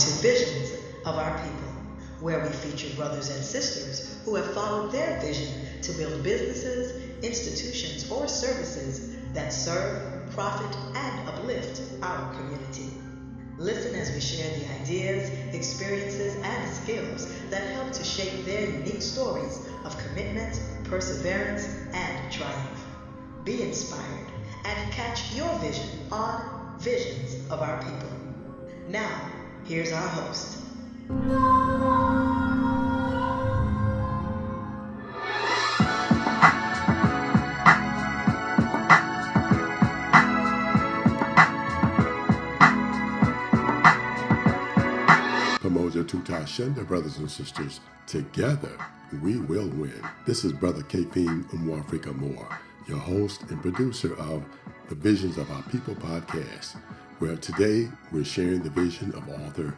to Visions of Our People, where we feature brothers and sisters who have followed their vision to build businesses, institutions, or services that serve, profit, and uplift our community. Listen as we share the ideas, experiences, and skills that help to shape their unique stories of commitment, perseverance, and triumph. Be inspired and catch your vision on Visions of Our People. Now, here's our host. Pamoja Tutashenda, brothers and sisters, together we will win. This is Brother Kefim Umwafrika Moore, your host and producer of the Visions of Our People podcast, where today we're sharing the vision of author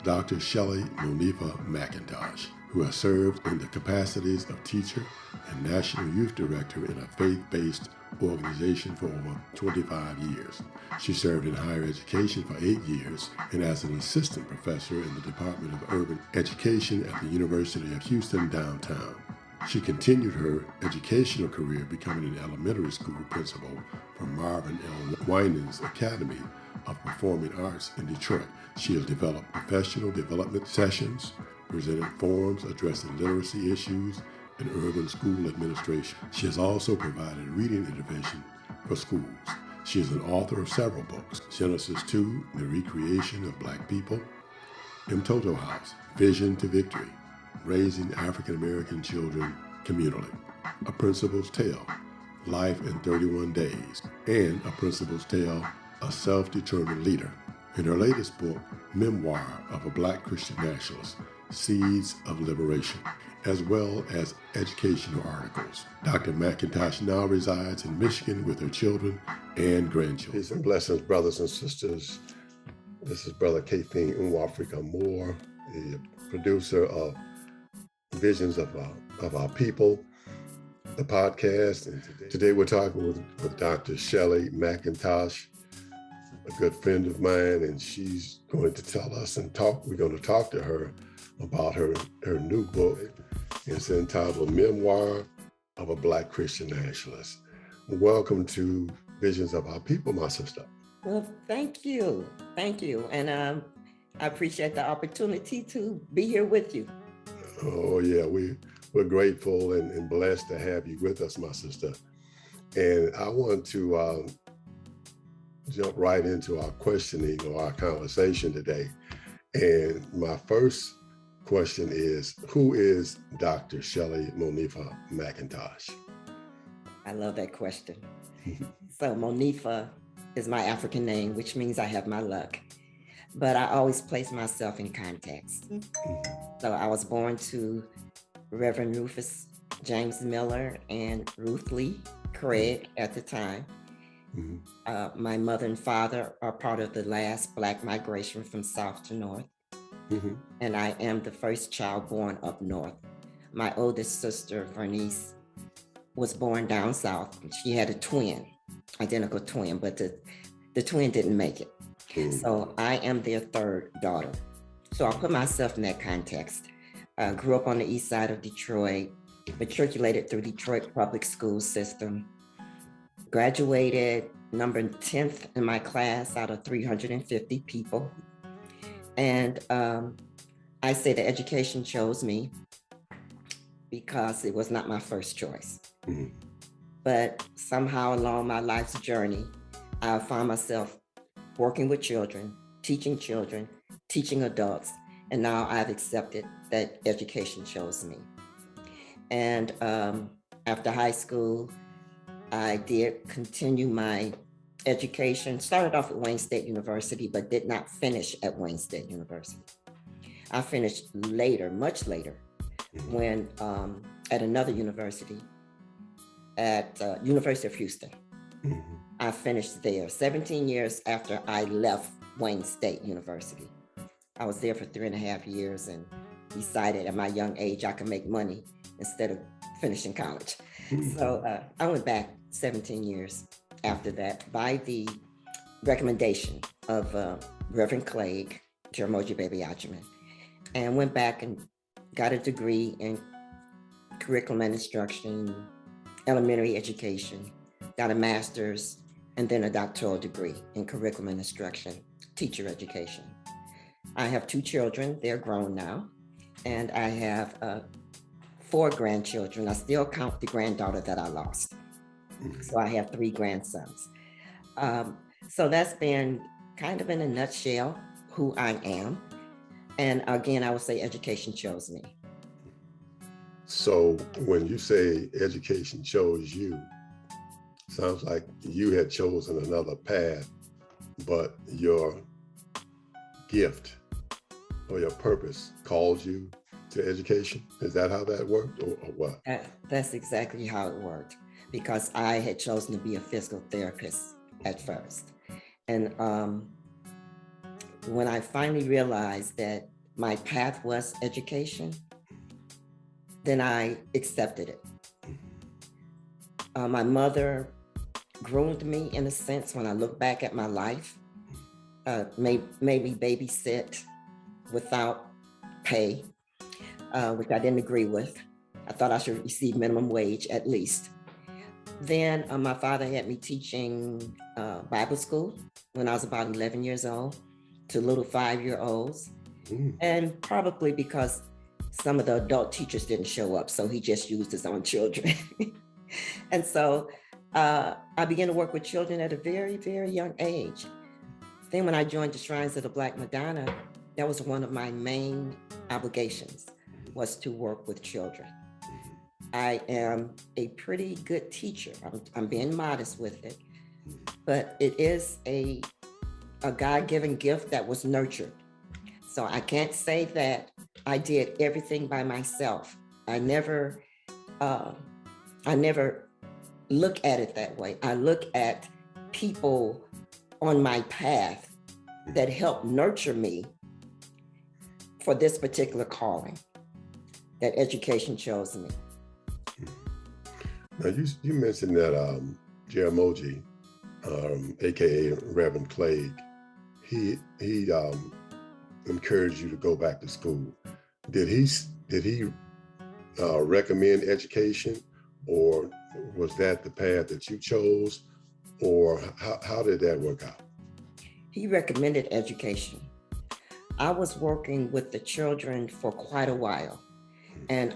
Dr. Shelley Monifa McIntosh, who has served in the capacities of teacher and national youth director in a faith-based organization for over 25 years. She served in higher education for 8 years and as an assistant professor in the Department of Urban Education at the University of Houston downtown. She continued her educational career becoming an elementary school principal for Marvin L. Winans Academy of Performing Arts in Detroit. She has developed professional development sessions, presented forums addressing literacy issues, and urban school administration. She has also provided reading intervention for schools. She is an author of several books: Genesis 2, The Recreation of Black People; Mtoto House, Vision to Victory, Raising African American Children Communally; A Principal's Tale, Life in 31 Days, and A Principal's Tale, A Self-Determined Leader. In her latest book, Memoir of a Black Christian Nationalist, Seeds of Liberation, as well as educational articles. Dr. McIntosh now resides in Michigan with her children and grandchildren. Peace and blessings, brothers and sisters. This is Brother Kefim Umwafrika Moore, the producer of Visions of Our People, the podcast. And today we're talking with Dr. Shelley McIntosh, a good friend of mine, and she's going to tell us we're going to talk to her about her new book. It's entitled Memoir of a Black Christian Nationalist. Welcome to Visions of Our People, my sister. Well, thank you. And I appreciate the opportunity to be here with you. Oh yeah, we're grateful and blessed to have you with us, my sister. And I want to jump right into our questioning or our conversation today. And my first question is, who is Dr. Shelley Monifa McIntosh? I love that question. So Monifa is my African name, which means I have my luck. But I always place myself in context. So I was born to Reverend Rufus James Miller and Ruth Lee Craig at the time. My mother and father are part of the last Black migration from South to North. And I am the first child born up north. My oldest sister, Vernice, was born down south. She had a twin, identical twin, but the twin didn't make it. So I am their third daughter. So I'll put myself in that context. I grew up on the east side of Detroit, matriculated through Detroit public school system, graduated number 10th in my class out of 350 people. And I say the education chose me because it was not my first choice. But somehow along my life's journey, I found myself working with children, teaching adults, and now I've accepted that education chose me. And after high school, I did continue my education, started off at Wayne State University, but did not finish at Wayne State University. I finished later, much later, when at another university, at University of Houston. I finished there 17 years after I left Wayne State University. I was there for 3.5 years and decided at my young age I could make money instead of finishing college. So I went back 17 years after that by the recommendation of Reverend Clegg, Tiramoji Baby Achaman, and went back and got a degree in curriculum and instruction, elementary education, got a master's, and then a doctoral degree in curriculum and instruction, teacher education. I have 2 children, they're grown now, and I have 4 grandchildren. I still count the granddaughter that I lost. So I have 3 grandsons. So that's been kind of in a nutshell who I am. And again, I would say education chose me. So when you say education chose you, sounds like you had chosen another path, but your gift or your purpose calls you to education. Is that how that worked, or what? That's exactly how it worked, because I had chosen to be a physical therapist at first. And when I finally realized that my path was education, then I accepted it. My mother groomed me in a sense. When I look back at my life, made me babysit without pay, which I didn't agree with. I thought I should receive minimum wage at least. Then my father had me teaching Bible school when I was about 11 years old to little 5-year-olds. And probably because some of the adult teachers didn't show up, so he just used his own children. And so I began to work with children at a very, very young age. Then when I joined the Shrines of the Black Madonna, that was one of my main obligations, was to work with children. I am a pretty good teacher. I'm being modest with it, but it is a God-given gift that was nurtured. So I can't say that I did everything by myself. I never look at it that way. I look at people on my path that helped nurture me for this particular calling, that education chose me. Now you mentioned that Jeramogi, aka Reverend Clegg, he encouraged you to go back to school. Did he recommend education, or was that the path that you chose, or how did that work out? He recommended education. I was working with the children for quite a while, and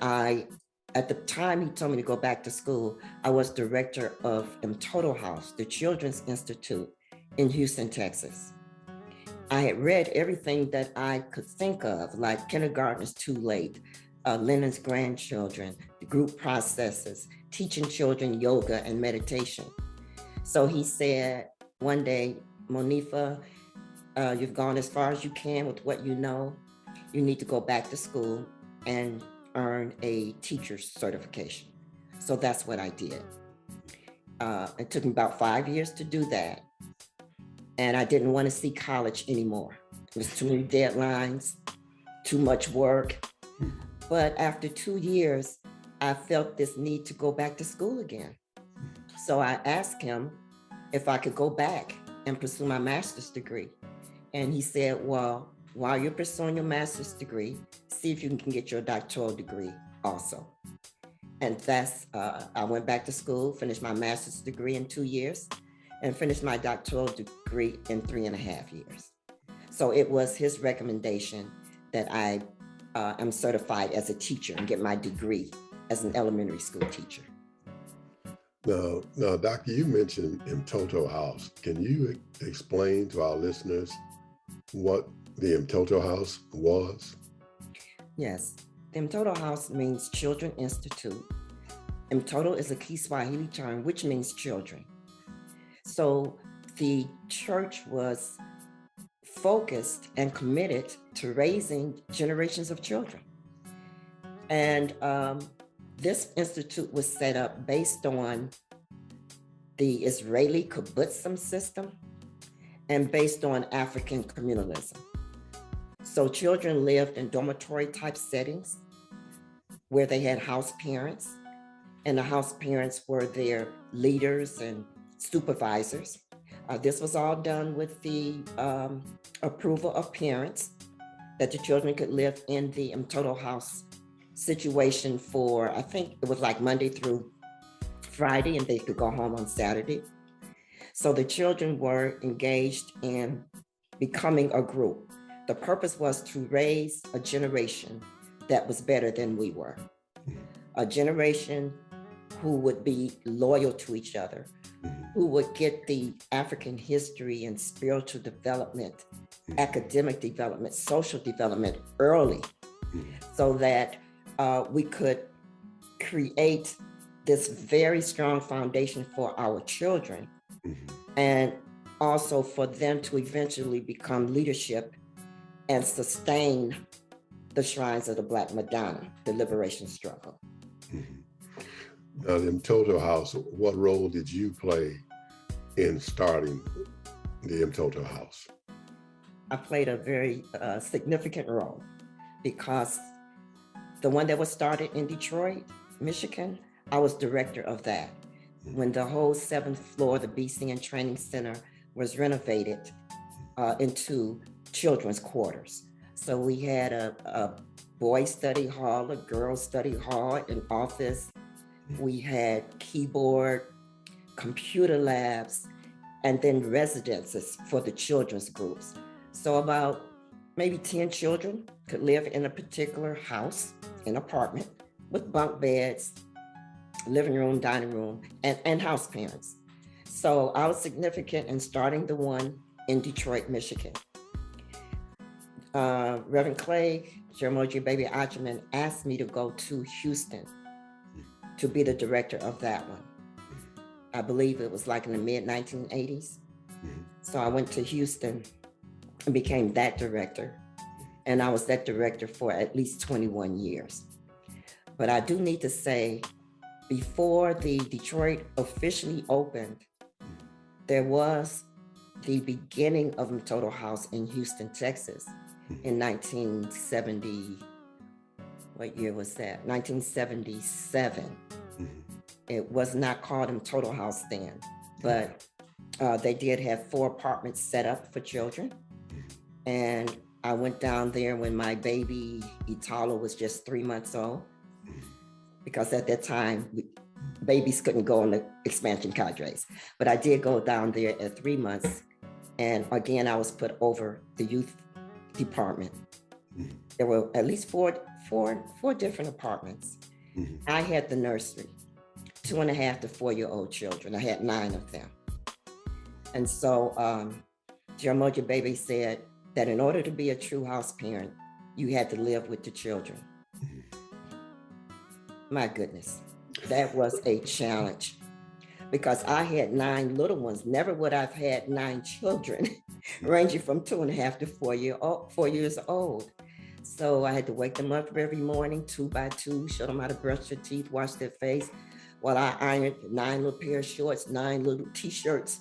at the time he told me to go back to school, I was director of Total House, the Children's Institute in Houston, Texas. I had read everything that I could think of, like Kindergarten is Too Late, Lennon's Grandchildren, the group processes, teaching children yoga and meditation. So he said one day, Monifa, you've gone as far as you can with what you know. You need to go back to school and earn a teacher's certification. So that's what I did. It took me about 5 years to do that. And I didn't want to see college anymore. It was too many deadlines, too much work. But after 2 years, I felt this need to go back to school again. So I asked him if I could go back and pursue my master's degree. And he said, well, while you're pursuing your master's degree, see if you can get your doctoral degree also. And that's, I went back to school, finished my master's degree in 2 years, and finished my doctoral degree in 3.5 years. So it was his recommendation that I am certified as a teacher and get my degree as an elementary school teacher. Now, Doctor, you mentioned Mtoto House. Can you explain to our listeners what the Mtoto House was? Yes, the Mtoto House means Children Institute. Mtoto is a Kiswahili term, which means children. So the church was focused and committed to raising generations of children. And this institute was set up based on the Israeli kibbutzim system and based on African communalism. So children lived in dormitory type settings where they had house parents, and the house parents were their leaders and supervisors. This was all done with the approval of parents that the children could live in the Total House situation for, I think it was like Monday through Friday, and they could go home on Saturday. So the children were engaged in becoming a group. The purpose was to raise a generation that was better than we were, a generation who would be loyal to each other, who would get the African history and spiritual development, academic development, social development early, so that we could create this very strong foundation for our children, and also for them to eventually become leadership and sustain the shrines of the Black Madonna, the liberation struggle. Now, in Total House, what role did you play in starting the Total House? I played a very significant role, because the one that was started in Detroit, Michigan, I was director of that. When the whole 7th floor, the BCN Training Center, was renovated into children's quarters. So we had a boys' study hall, a girls' study hall, an office. We had keyboard, computer labs, and then residences for the children's groups. So about maybe 10 children could live in a particular house, an apartment, with bunk beds, living room, dining room, and house parents. So I was significant in starting the one in Detroit, Michigan. Reverend Clegg, Jermoji Baby Achaman, asked me to go to Houston to be the director of that one. I believe it was like in the mid-1980s. So I went to Houston and became that director. And I was that director for at least 21 years. But I do need to say, before the Detroit officially opened, there was the beginning of Total House in Houston, Texas in 1970. What year was that? 1977. It was not called Total House then, but they did have 4 apartments set up for children. And I went down there when my baby Italo was just 3 months old, because at that time, babies couldn't go on the expansion cadres. But I did go down there at 3 months. And again, I was put over the youth department. There were at least four different apartments. I had the nursery, 2.5 to 4-year-old children. I had 9 of them. And so Jermoji Baby said that in order to be a true house parent, you had to live with the children. My goodness, that was a challenge, because I had 9 little ones. Never would I've had 9 children, ranging from 2.5 to 4 years old. So I had to wake them up every morning, 2 by 2, show them how to brush their teeth, wash their face, while I ironed 9 little pair of shorts, 9 little t-shirts,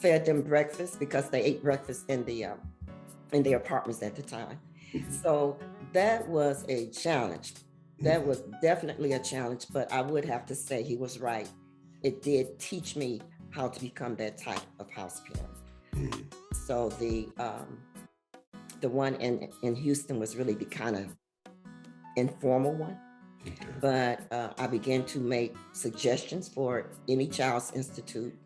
fed them breakfast, because they ate breakfast in the apartments at the time. So that was a challenge. That was definitely a challenge, but I would have to say he was right. It did teach me how to become that type of house parent. So the one in Houston was really the kind of informal one, but I began to make suggestions for Any Child's Institute.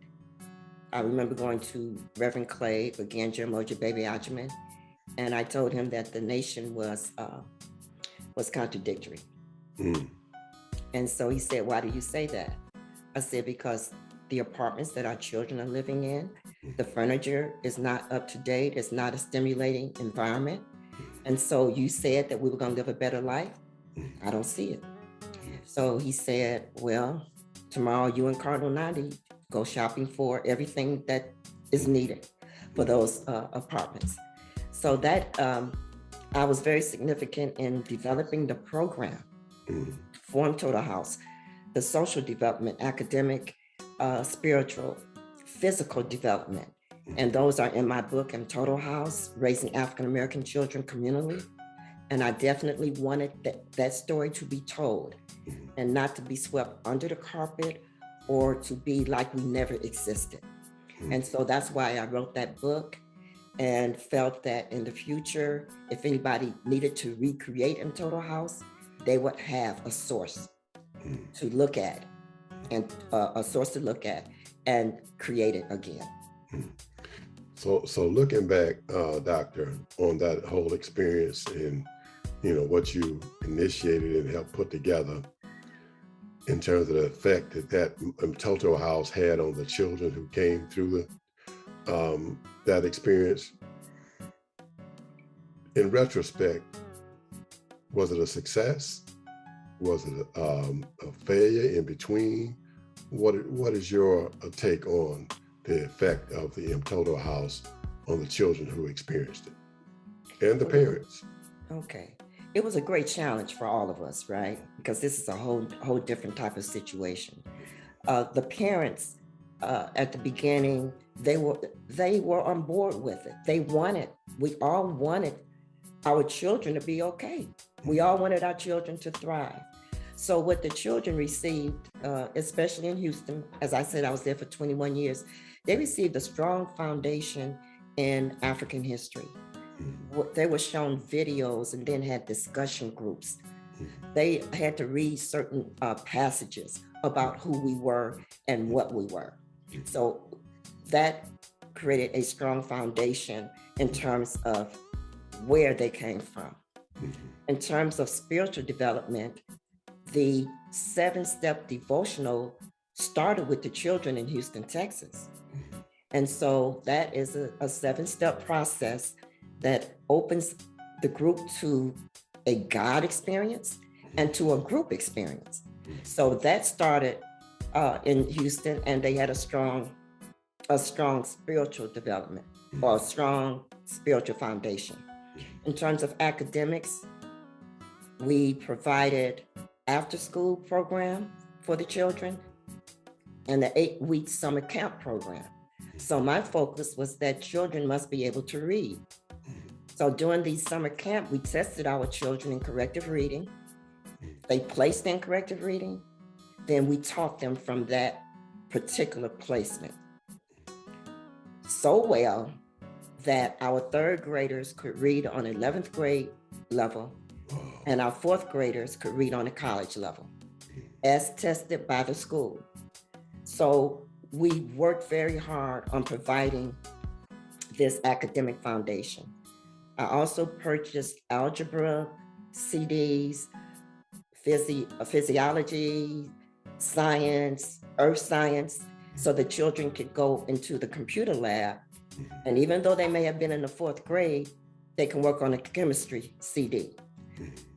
I remember going to Reverend Clegg, again, Jermoji Baby Achaman, and I told him that the nation was contradictory. And so he said, "Why do you say that?" I said, "Because the apartments that our children are living in, the furniture is not up to date. It's not a stimulating environment. And so you said that we were going to live a better life. I don't see it." So he said, "Well, tomorrow you and Cardinal Nandi go shopping for everything that is needed for those apartments." So that I was very significant in developing the program for Total House, the social development, academic, spiritual, physical development. And those are in my book, Total House, Raising African-American Children Communally. And I definitely wanted that story to be told and not to be swept under the carpet or to be like we never existed. And so that's why I wrote that book. and felt that in the future, if anybody needed to recreate Total House, they would have a source to look at and create it again. So looking back, Doctor, on that whole experience and what you initiated and helped put together in terms of the effect that Total House had on the children who came through that experience. In retrospect, was it a success? Was it a failure in between? What is your take on the effect of the Total House on the children who experienced it and the parents? Okay. It was a great challenge for all of us, right? Because this is a whole different type of situation. The parents at the beginning, they were on board with it. We all wanted our children to be okay. We all wanted our children to thrive. So what the children received, especially in Houston, as I said, I was there for 21 years, they received a strong foundation in African history. They were shown videos and then had discussion groups. They had to read certain passages about who we were and what we were. So that created a strong foundation in terms of where they came from. In terms of spiritual development, the 7-step devotional started with the children in Houston, Texas. And so that is a 7-step process that opens the group to a God experience and to a group experience. So that started in Houston, and they had a strong spiritual development or a strong spiritual foundation. In terms of academics, we provided after-school program for the children and the 8-week summer camp program. So my focus was that children must be able to read. So during the summer camp, we tested our children in corrective reading. They placed in corrective reading. Then we taught them from that particular placement. So well that our 3rd graders could read on 11th grade level, and our 4th graders could read on a college level, as tested by the school. So we worked very hard on providing this academic foundation. I also purchased algebra CDs, physiology, science, earth science, so the children could go into the computer lab. And even though they may have been in the 4th grade, they can work on a chemistry CD.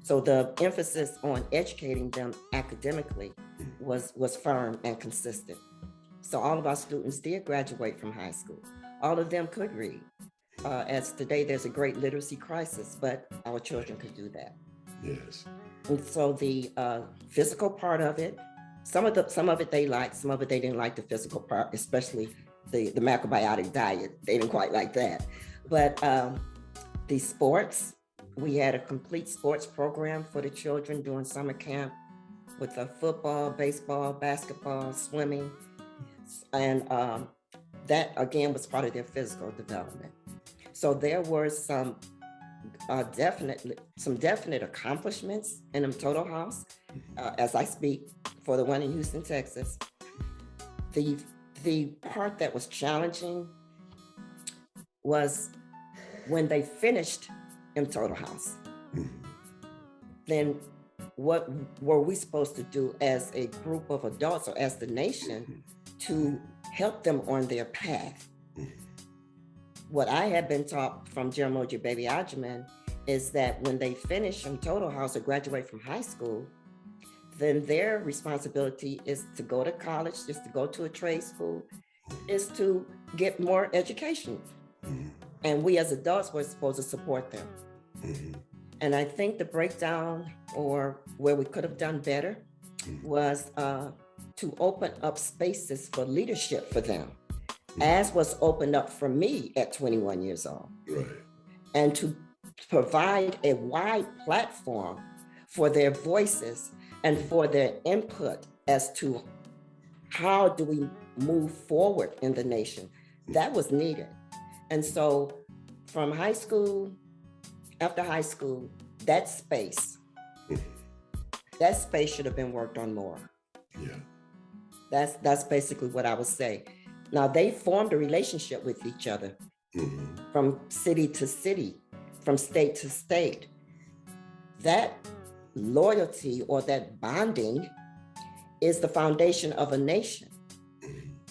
So the emphasis on educating them academically was firm and consistent. So all of our students did graduate from high school. All of them could read. As today, there's a great literacy crisis, but our children could do that. Yes. And so the physical part of it, some of it they liked, some of it they didn't like the physical part, especially the macrobiotic diet. They didn't quite like that. But the sports, we had a complete sports program for the children during summer camp with football, baseball, basketball, swimming. And that again was part of their physical development. So there were some definite accomplishments in the Total House. As I speak for the one in Houston, Texas, the part that was challenging was when they finished in Total House. Then what were we supposed to do as a group of adults or as the nation to help them on their path? What I had been taught from Jeramogi Baby Ajaman is that when they finish in Total House or graduate from high school, then their responsibility is to go to college, is to go to a trade school, is to get more education. And we as adults were supposed to support them. And I think the breakdown, or where we could have done better, was to open up spaces for leadership for them, as was opened up for me at 21 years old. Right. And to provide a wide platform for their voices and for their input as to how do we move forward in the nation. That was needed. And so from high school, after high school, that space should have been worked on more. Yeah. That's basically what I would say. Now, they formed a relationship with each other from city to city, from state to state. That loyalty or that bonding is the foundation of a nation.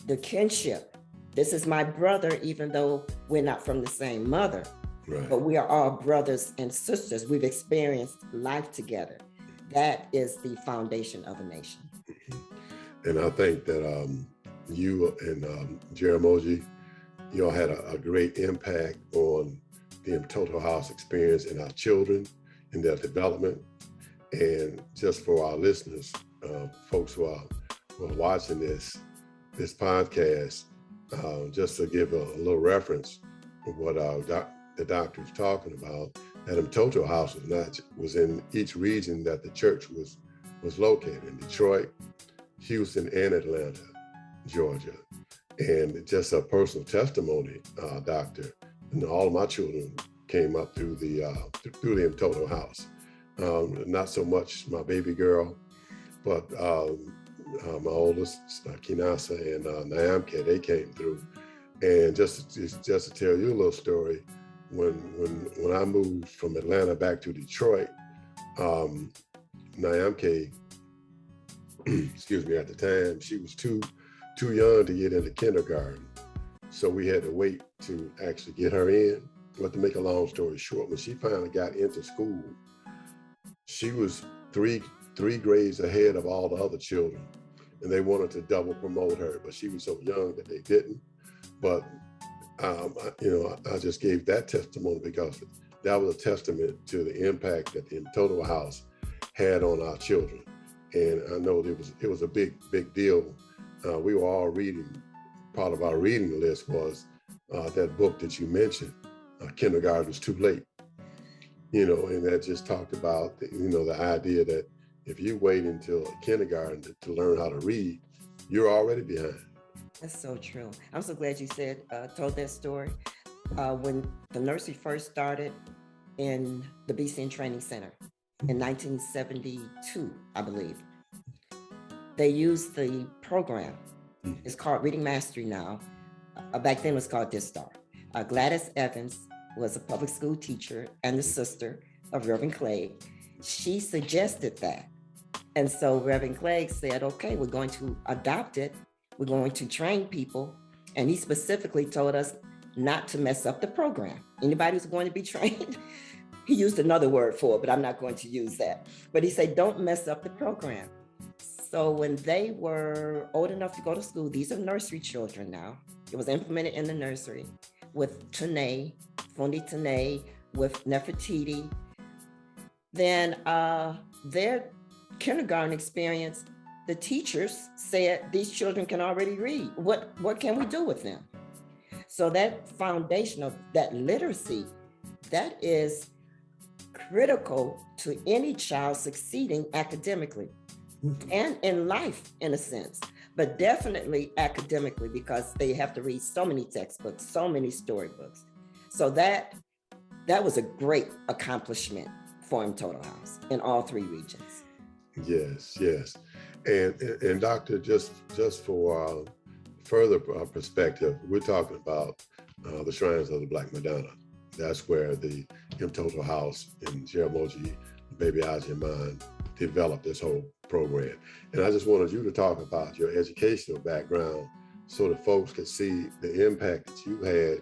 The kinship. This is my brother, even though we're not from the same mother, Right. but we are all brothers and sisters. We've experienced life together. That is the foundation of a nation. And I think that you and Jeramogi, you all had a great impact on the Total House experience and our children in their development. And just for our listeners, folks who are watching this podcast, just to give a little reference of what the doctor was talking about, that Total House was in each region that the church was located in: Detroit, Houston, and Atlanta, Georgia. And just a personal testimony, doctor, and all of my children came up through the Total House. Not so much my baby girl, but my oldest, Kinasa and Nyamke, they came through. And just to tell you a little story, when I moved from Atlanta back to Detroit, Nyamke, excuse me, at the time, she was too young to get into kindergarten. So we had to wait to actually get her in. But to make a long story short, when she finally got into school, she was three grades ahead of all the other children. And they wanted to double promote her, but she was so young that they didn't. But, I just gave that testimony because that was a testament to the impact that the Total House had on our children. And I know it was a big deal. We were all reading, part of our reading list was that book that you mentioned, Kindergarten's Too Late. And that just talked about, the idea that if you wait until kindergarten to learn how to read, you're already behind. That's so true. I'm so glad you told that story. When the nursery first started in the BCN Training Center in 1972, I believe, they used the program. It's called Reading Mastery now. Back then it was called DISTAR. Gladys Evans was a public school teacher and the sister of Reverend Clegg. She suggested that. And so Reverend Clegg said, okay, we're going to adopt it. We're going to train people. And he specifically told us not to mess up the program. Anybody who's going to be trained, he used another word for it, but I'm not going to use that. But he said, don't mess up the program. So when they were old enough to go to school, these are nursery children now. It was implemented in the nursery with Tune, Fundi Tune, with Nefertiti. Then their kindergarten experience, the teachers said these children can already read. What can we do with them? So that foundation of that literacy, that is critical to any child succeeding academically and in life, in a sense, but definitely academically, because they have to read so many textbooks, so many storybooks. So that was a great accomplishment for Total House in all three regions. Yes. And Doctor, just for further perspective, we're talking about the Shrines of the Black Madonna. That's where the Total House and Jeramogi, Baby Ajaman developed this whole program. And I just wanted you to talk about your educational background so that folks could see the impact that you had,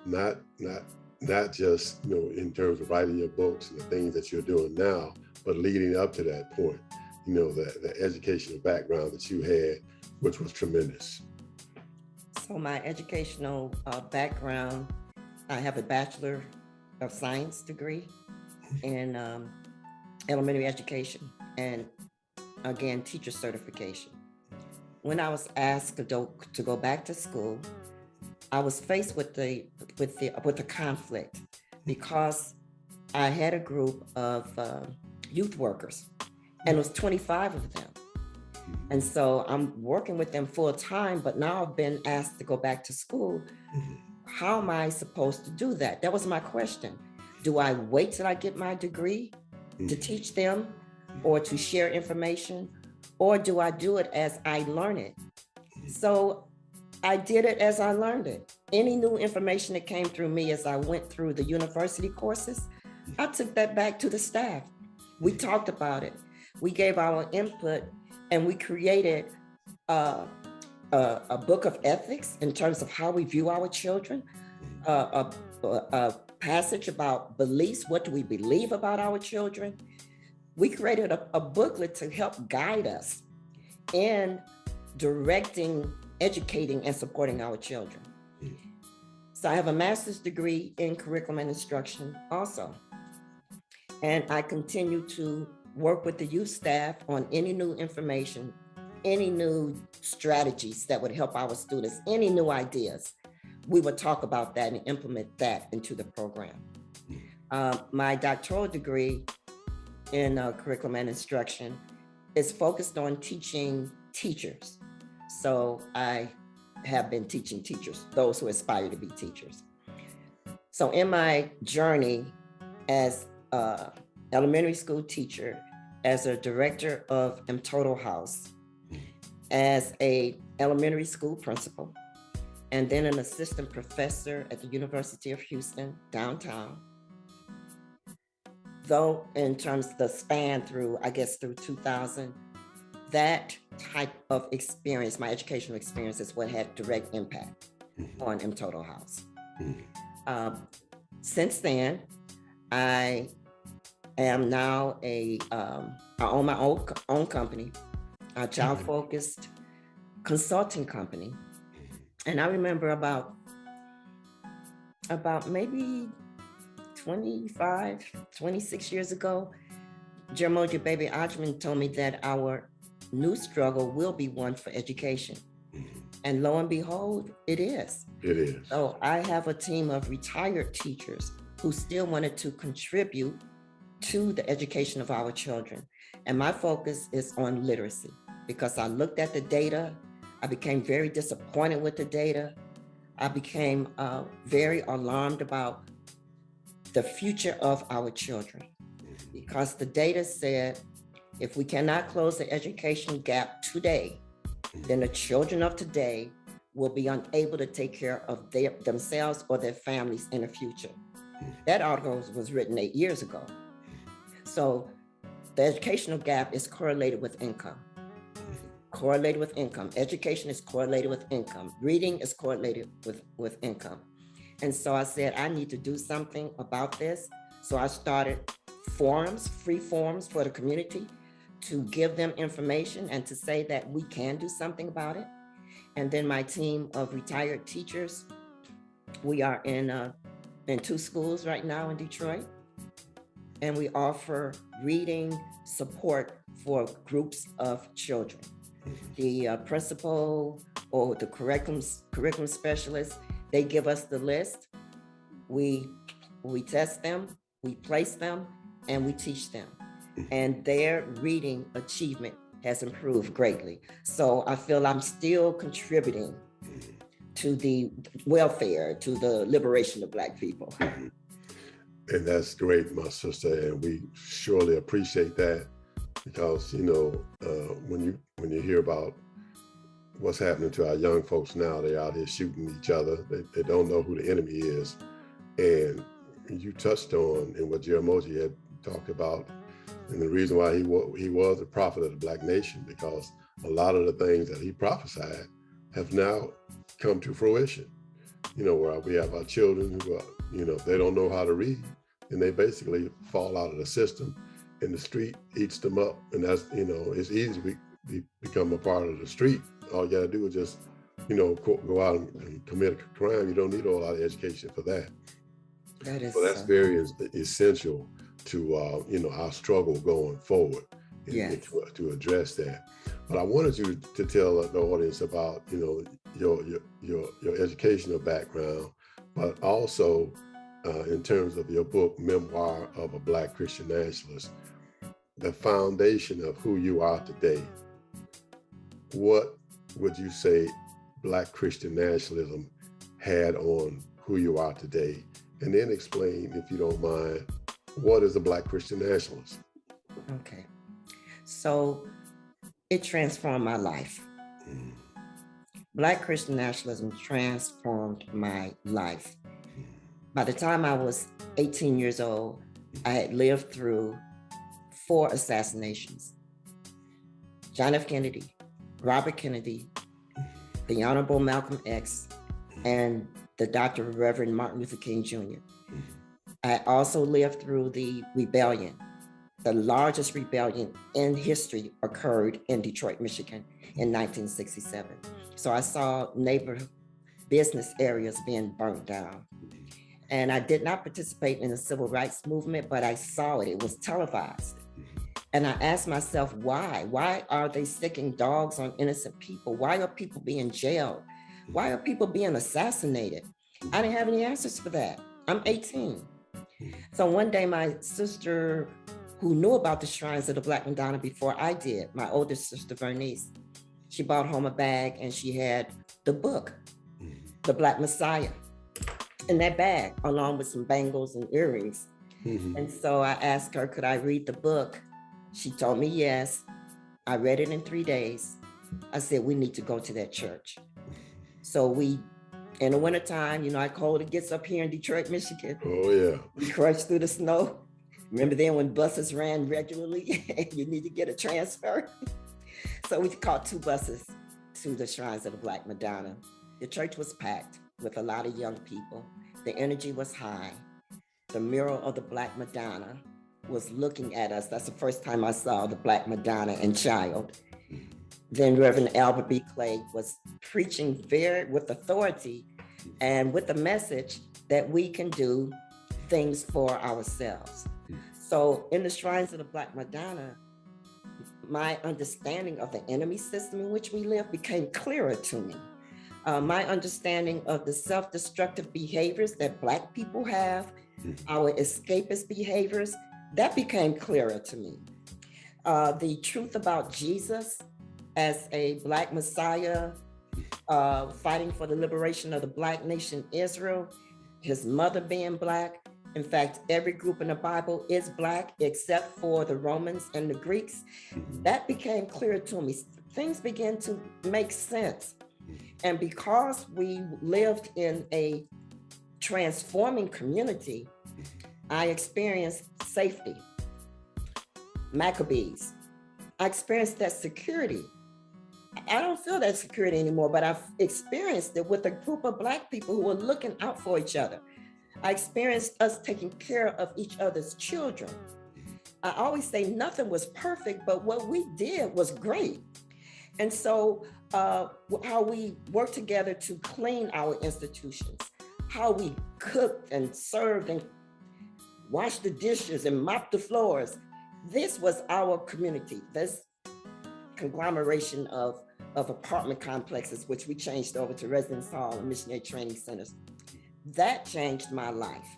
not just in terms of writing your books and the things that you're doing now, but leading up to that point, the educational background that you had, which was tremendous. So my educational background, I have a Bachelor of Science degree in elementary education and, again, teacher certification. When I was asked to go back to school, I was faced with the conflict because I had a group of youth workers, and it was 25 of them. And so I'm working with them full time, but now I've been asked to go back to school how am I supposed to do that? That was my question. Do I wait till I get my degree to teach them or to share information? Or do I do it as I learn it? So I did it as I learned it. Any new information that came through me as I went through the university courses, I took that back to the staff. We talked about it. We gave our input, and we created a book of ethics in terms of how we view our children, a passage about beliefs. What do we believe about our children? We created a booklet to help guide us in directing, educating, and supporting our children. So I have a master's degree in curriculum and instruction also. And I continue to work with the youth staff on any new information, any new strategies that would help our students, any new ideas. We would talk about that and implement that into the program. My doctoral degree in curriculum and instruction is focused on teaching teachers. So I have been teaching teachers, those who aspire to be teachers. So in my journey as an elementary school teacher, as a director of McIntosh House, as a elementary school principal, and then an assistant professor at the University of Houston, downtown. Though in terms of the span through, I guess through 2000, that type of experience, my educational experience, is what had direct impact on McIntosh House. Since then, I am now I own my own company, a child-focused consulting company. And I remember about maybe 25, 26 years ago, Jaramogi Baby Ajman told me that our new struggle will be one for education. And lo and behold, it is. It is. So I have a team of retired teachers who still wanted to contribute to the education of our children. And my focus is on literacy, because I looked at the data. I became very disappointed with the data. I became very alarmed about the future of our children, because the data said if we cannot close the education gap today, then the children of today will be unable to take care of themselves or their families in the future. That article was written 8 years ago. So the educational gap is correlated with income. Correlated with income. Education is correlated with income. Reading is correlated with income. And so I said, I need to do something about this. So I started forums, free forums for the community, to give them information and to say that we can do something about it. And then my team of retired teachers, we are in 2 schools right now in Detroit. And we offer reading support for groups of children. The principal or the curriculum specialist, they give us the list. We test them, we place them, and we teach them. And their reading achievement has improved greatly. So I feel I'm still contributing to the welfare, to the liberation of Black people. And that's great, my sister, and we surely appreciate that, because when you hear about what's happening to our young folks now, they're out here shooting each other. They don't know who the enemy is, and you touched on and what Jaramogi had talked about, and the reason why he was the prophet of the Black nation, because a lot of the things that he prophesied have now come to fruition. Where we have our children who are, if they don't know how to read, and they basically fall out of the system, and the street eats them up. And that's, it's easy to become a part of the street. All you gotta do is just, go out and commit a crime. You don't need a lot of education for that. That is so that's very essential to, our struggle going forward, and yes, to address that. But I wanted you to tell the audience about, your educational background, but also in terms of your book, Memoir of a Black Christian Nationalist, the foundation of who you are today. What would you say Black Christian nationalism had on who you are today, and then explain, if you don't mind, what is a Black Christian nationalist? Okay. So it transformed my life. Black Christian nationalism transformed my life. By the time I was 18 years old, I had lived through 4 assassinations. John F. Kennedy, Robert Kennedy, the Honorable Malcolm X, and the Dr. Reverend Martin Luther King Jr. I also lived through the rebellion. The largest rebellion in history occurred in Detroit, Michigan in 1967. So I saw neighborhood business areas being burnt down. And I did not participate in the civil rights movement, but I saw it. It was televised. And I asked myself, why? Why are they sticking dogs on innocent people? Why are people being jailed? Why are people being assassinated? I didn't have any answers for that. I'm 18. So one day my sister, who knew about the shrines of the Black Madonna before I did, my older sister, Bernice, she brought home a bag and she had the book, The Black Messiah, in that bag, along with some bangles and earrings. And so I asked her, could I read the book? She told me yes. I read it in 3 days. I said, we need to go to that church. So we, in the wintertime, you know how cold it gets up here in Detroit, Michigan. Oh, yeah. We crushed through the snow. Remember then when buses ran regularly and you need to get a transfer? So we caught 2 buses to the shrines of the Black Madonna. The church was packed with a lot of young people. The energy was high. The mural of the Black Madonna was looking at us. That's the first time I saw the Black Madonna and child. Then Reverend Albert B. Clay was preaching with authority and with the message that we can do things for ourselves. So in the shrines of the Black Madonna, my understanding of the enemy system in which we live became clearer to me. My understanding of the self-destructive behaviors that Black people have, our escapist behaviors, that became clearer to me. The truth about Jesus as a Black Messiah, fighting for the liberation of the Black nation Israel, his mother being Black. In fact, every group in the Bible is Black except for the Romans and the Greeks. That became clear to me. Things began to make sense. And because we lived in a transforming community, I experienced safety. Maccabees. I experienced that security. I don't feel that security anymore, but I've experienced it with a group of Black people who were looking out for each other. I experienced us taking care of each other's children. I always say nothing was perfect, but what we did was great. And so how we worked together to clean our institutions, how we cooked and served and washed the dishes and mopped the floors. This was our community, this conglomeration of apartment complexes, which we changed over to residence hall and missionary training centers. That changed my life.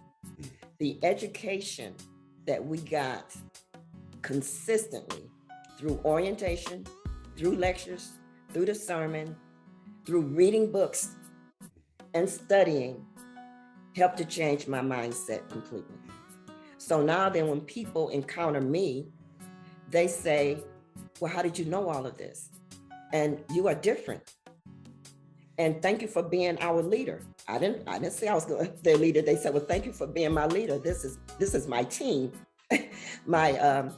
The education that we got consistently through orientation, through lectures, through the sermon, through reading books and studying helped to change my mindset completely. So now then when people encounter me, they say, well, how did you know all of this? And you are different. And thank you for being our leader. I didn't say I was their leader. They said, well, thank you for being my leader. This is my team, my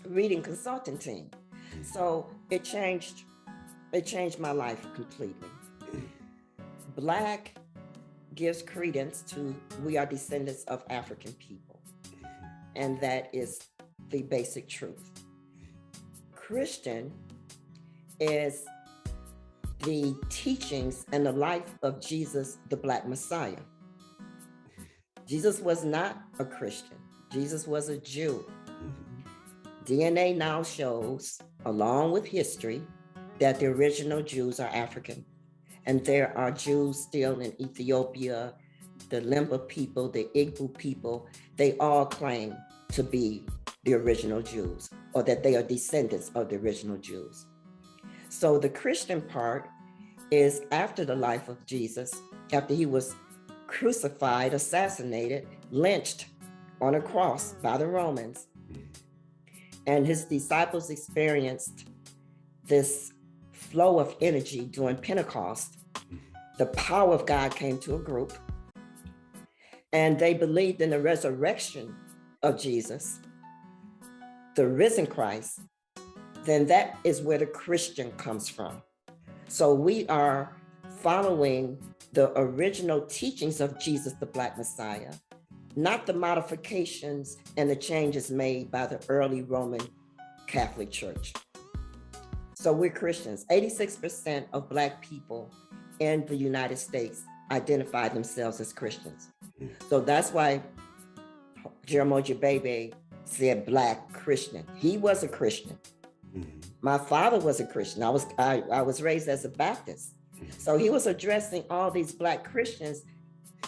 reading consulting team. So it changed my life completely. Black gives credence to we are descendants of African people. And that is the basic truth. Christian is the teachings and the life of Jesus, the Black Messiah. Jesus was not a Christian. Jesus was a Jew. DNA now shows, along with history, that the original Jews are African. And there are Jews still in Ethiopia, the Limba people, the Igbo people, they all claim to be the original Jews, or that they are descendants of the original Jews. So the Christian part is after the life of Jesus, after he was crucified, assassinated, lynched on a cross by the Romans. And his disciples experienced this flow of energy during Pentecost. The power of God came to a group, and they believed in the resurrection of Jesus, the risen Christ. Then that is where the Christian comes from. So we are following the original teachings of Jesus, the Black Messiah, not the modifications and the changes made by the early Roman Catholic Church. So we're Christians. 86% of Black people in the United States identify themselves as Christians. So that's why Jaramogi Bebe said Black Christian. He was a Christian. My father was a Christian. I was raised as a Baptist. So he was addressing all these Black Christians.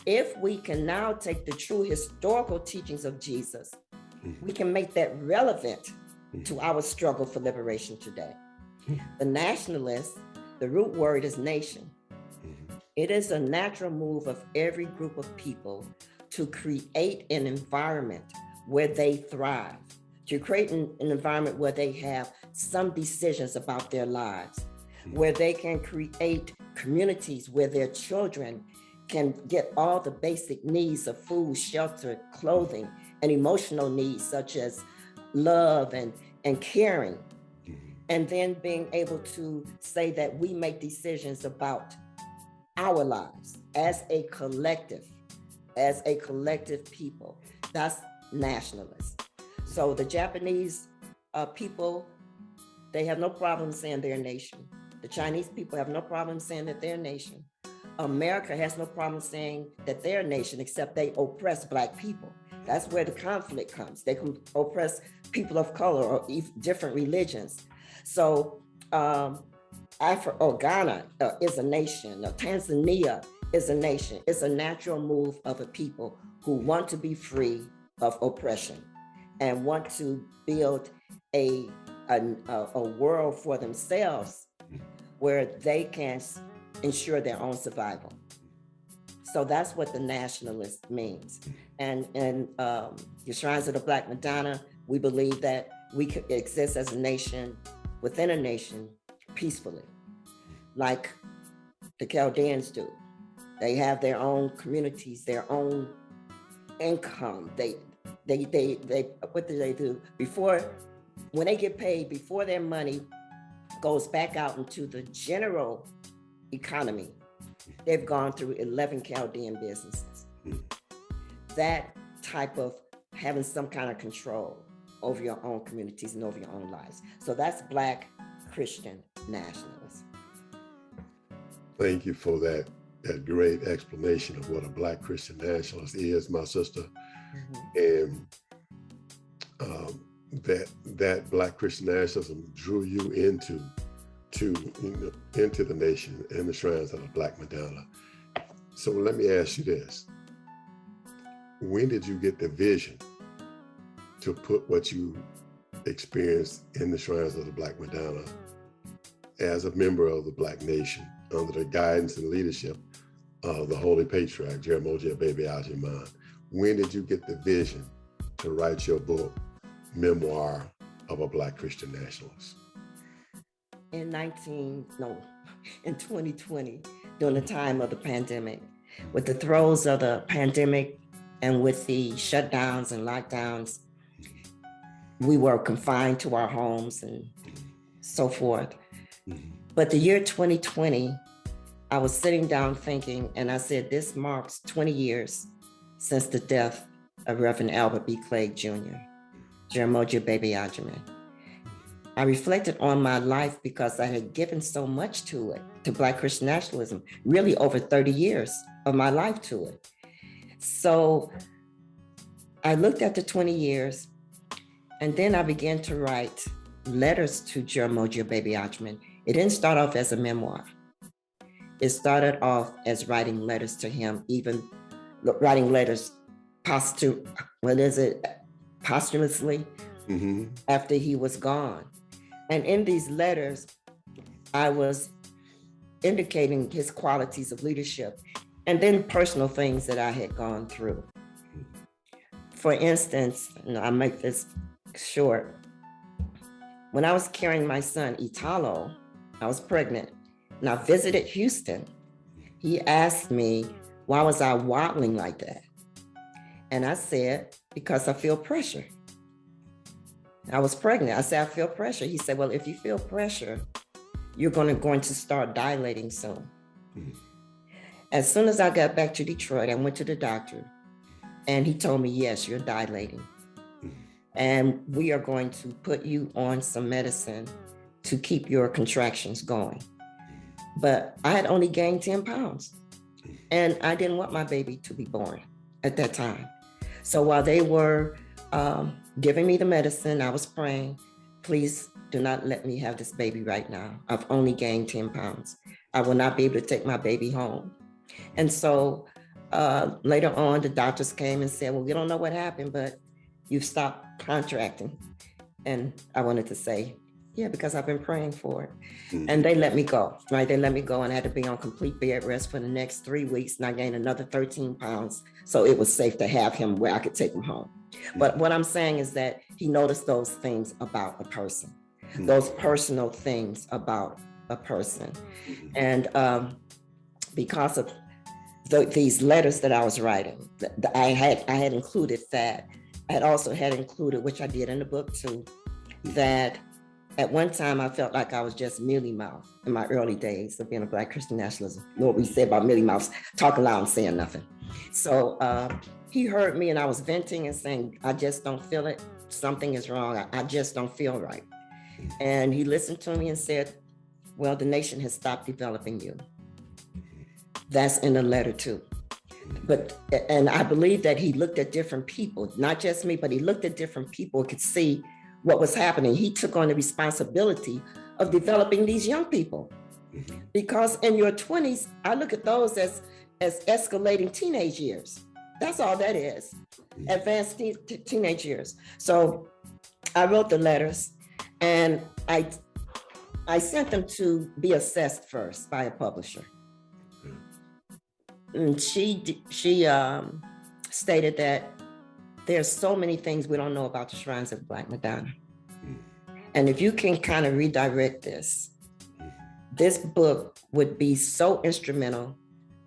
If we can now take the true historical teachings of Jesus, we can make that relevant to our struggle for liberation today. The nationalists, the root word is nation. It is a natural move of every group of people to create an environment where they thrive, to create an environment where they have some decisions about their lives, where they can create communities where their children can get all the basic needs of food, shelter, clothing, and emotional needs such as love and caring. And then being able to say that we make decisions about our lives as a collective people. That's nationalist. So the Japanese people, they have no problem saying they're a nation. The Chinese people have no problem saying that they're a nation. America has no problem saying that they're a nation, except they oppress Black people. That's where the conflict comes. They can oppress people of color or different religions. So Ghana is a nation. Tanzania is a nation. It's a natural move of a people who want to be free of oppression and want to build a world for themselves where they can ensure their own survival. So that's what the nationalist means. And the Shrines of the Black Madonna, we believe that we could exist as a nation within a nation peacefully, like the Chaldeans do. They have their own communities, their own income. They what do they do? When they get paid, before their money goes back out into the general economy, they've gone through 11 Chaldean businesses. That type of having some kind of control over your own communities and over your own lives. So that's Black Christian nationalism. Thank you for that great explanation of what a Black Christian nationalist is, my sister. And that Black Christian nationalism drew you into the nation and the Shrines of the Black Madonna. So let me ask you this. When did you get the vision to put what you experienced in the Shrines of the Black Madonna as a member of the Black nation under the guidance and leadership of the Holy Patriarch, Jaramogi Bebe Ajiman? When did you get the vision to write your book, Memoir of a Black Christian Nationalist? In 2020, during the time of the pandemic, with the throes of the pandemic and with the shutdowns and lockdowns, we were confined to our homes and so forth. But the year 2020, I was sitting down thinking, and I said, this marks 20 years since the death of Reverend Albert B. Clegg Jr., Jaramogi Bebe Ajiman. I reflected on my life because I had given so much to it, to Black Christian nationalism, really over 30 years of my life to it. So I looked at the 20 years, and then I began to write letters to Jaramogi Bebe Ajiman. It didn't start off as a memoir. It started off as writing letters to him, even writing letters posthumously after he was gone. And in these letters, I was indicating his qualities of leadership And then personal things that I had gone through. For instance, I make this short. When I was carrying my son, Italo, I was pregnant, and I visited Houston. He asked me, why was I waddling like that? And I said, because I feel pressure. I was pregnant. I said, I feel pressure. He said, well, if you feel pressure, you're going to start dilating soon. As soon as I got back to Detroit, I went to the doctor, and he told me, yes, you're dilating. And we are going to put you on some medicine to keep your contractions going. But I had only gained 10 pounds, and I didn't want my baby to be born at that time. So while they were giving me the medicine, I was praying, please do not let me have this baby right now. I've only gained 10 pounds. I will not be able to take my baby home. And so later on, the doctors came and said, well, we don't know what happened, but you've stopped contracting. And I wanted to say, yeah, because I've been praying for it. And they let me go, right? They let me go, and I had to be on complete bed rest for the next 3 weeks. And I gained another 13 pounds. So it was safe to have him where I could take him home. But what I'm saying is that he noticed those things about a person, those personal things about a person. And because of these letters that I was writing, I had included that. I had also included, which I did in the book too, that at one time I felt like I was just mealy mouth in my early days of being a Black Christian nationalism. You know what we say about mealy mouths, talking loud and saying nothing. So he heard me, and I was venting and saying, I just don't feel it. Something is wrong. I just don't feel right. And he listened to me and said, well, the nation has stopped developing you. That's in the letter too. And I believe that he looked at different people, not just me, but he looked at different people, could see what was happening. He took on the responsibility of developing these young people. Because in your 20s, I look at those as escalating teenage years. That's all that is, advanced teenage years. So I wrote the letters, and I sent them to be assessed first by a publisher. And she stated that there's so many things we don't know about the shrines of the Black Madonna. And if you can kind of redirect this book would be so instrumental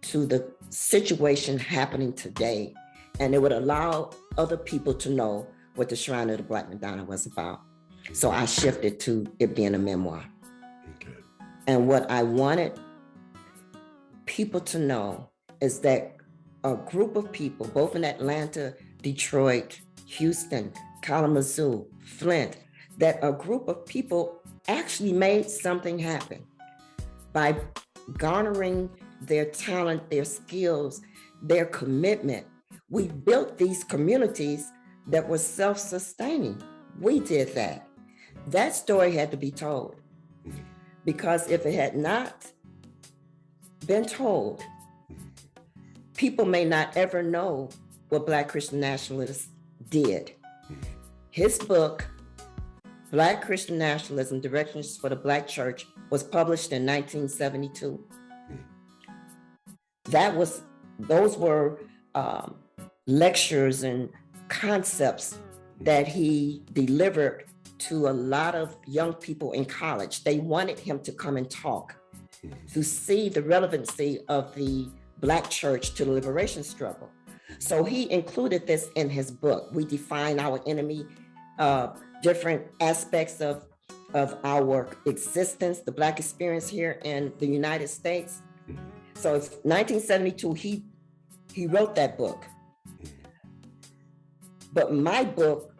to the situation happening today. And it would allow other people to know what the Shrine of the Black Madonna was about. So I shifted to it being a memoir. Okay. And what I wanted people to know is that a group of people, both in Atlanta, Detroit, Houston, Kalamazoo, Flint, that a group of people actually made something happen by garnering their talent, their skills, their commitment. We built these communities that were self-sustaining. We did that. That story had to be told, because if it had not been told, people may not ever know what Black Christian nationalists did. His book, Black Christian Nationalism, Directions for the Black Church, was published in 1972. Those were lectures and concepts that he delivered to a lot of young people in college. They wanted him to come and talk, to see the relevancy of the Black church to the liberation struggle. So he included this in his book. We define our enemy, different aspects of our existence, the Black experience here in the United States. So it's 1972, he wrote that book. But my book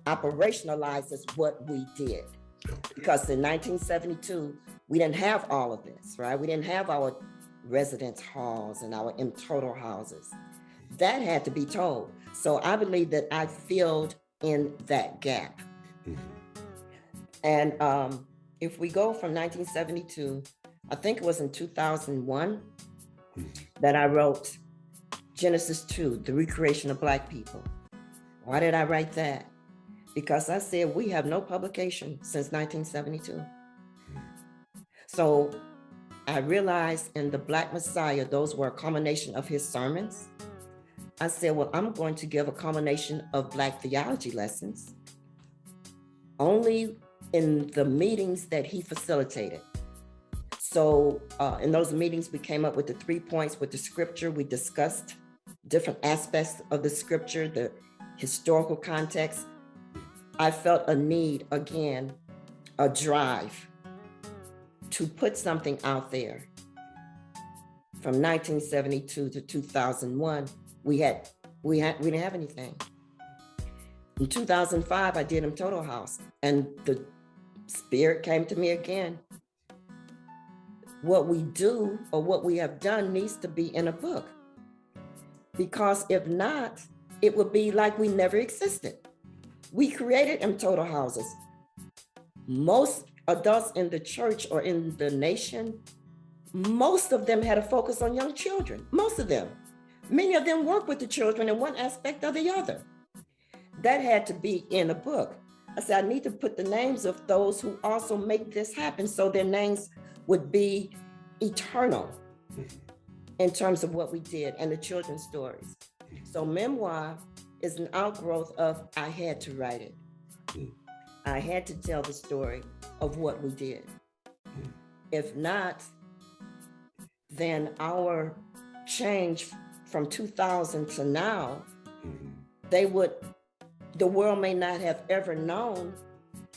operationalizes what we did. Because in 1972, we didn't have all of this, right? We didn't have our residence halls and our total houses. That had to be told. So I believe that I filled in that gap. And if we go from 1972, I think it was in 2001 that I wrote Genesis 2, the recreation of Black people. Why did I write that? Because I said we have no publication since 1972. So I realized in the Black Messiah, those were a combination of his sermons. I said, well, I'm going to give a combination of Black theology lessons only in the meetings that he facilitated. So in those meetings, we came up with the 3 points with the scripture. We discussed different aspects of the scripture, the historical context. I felt a need, again, a drive to put something out there. From 1972 to 2001, we didn't have anything. In 2005, I did Total House, and the Spirit came to me again. What we do or what we have done needs to be in a book, because if not, it would be like we never existed. We created Total Houses. Most adults in the church or in the nation, most of them had a focus on young children, most of them. Many of them work with the children in one aspect or the other. That had to be in a book. I said, I need to put the names of those who also make this happen so their names would be eternal in terms of what we did and the children's stories. So memoir is an outgrowth of, I had to write it. I had to tell the story of what we did. If not, then our change from 2000 to now, the world may not have ever known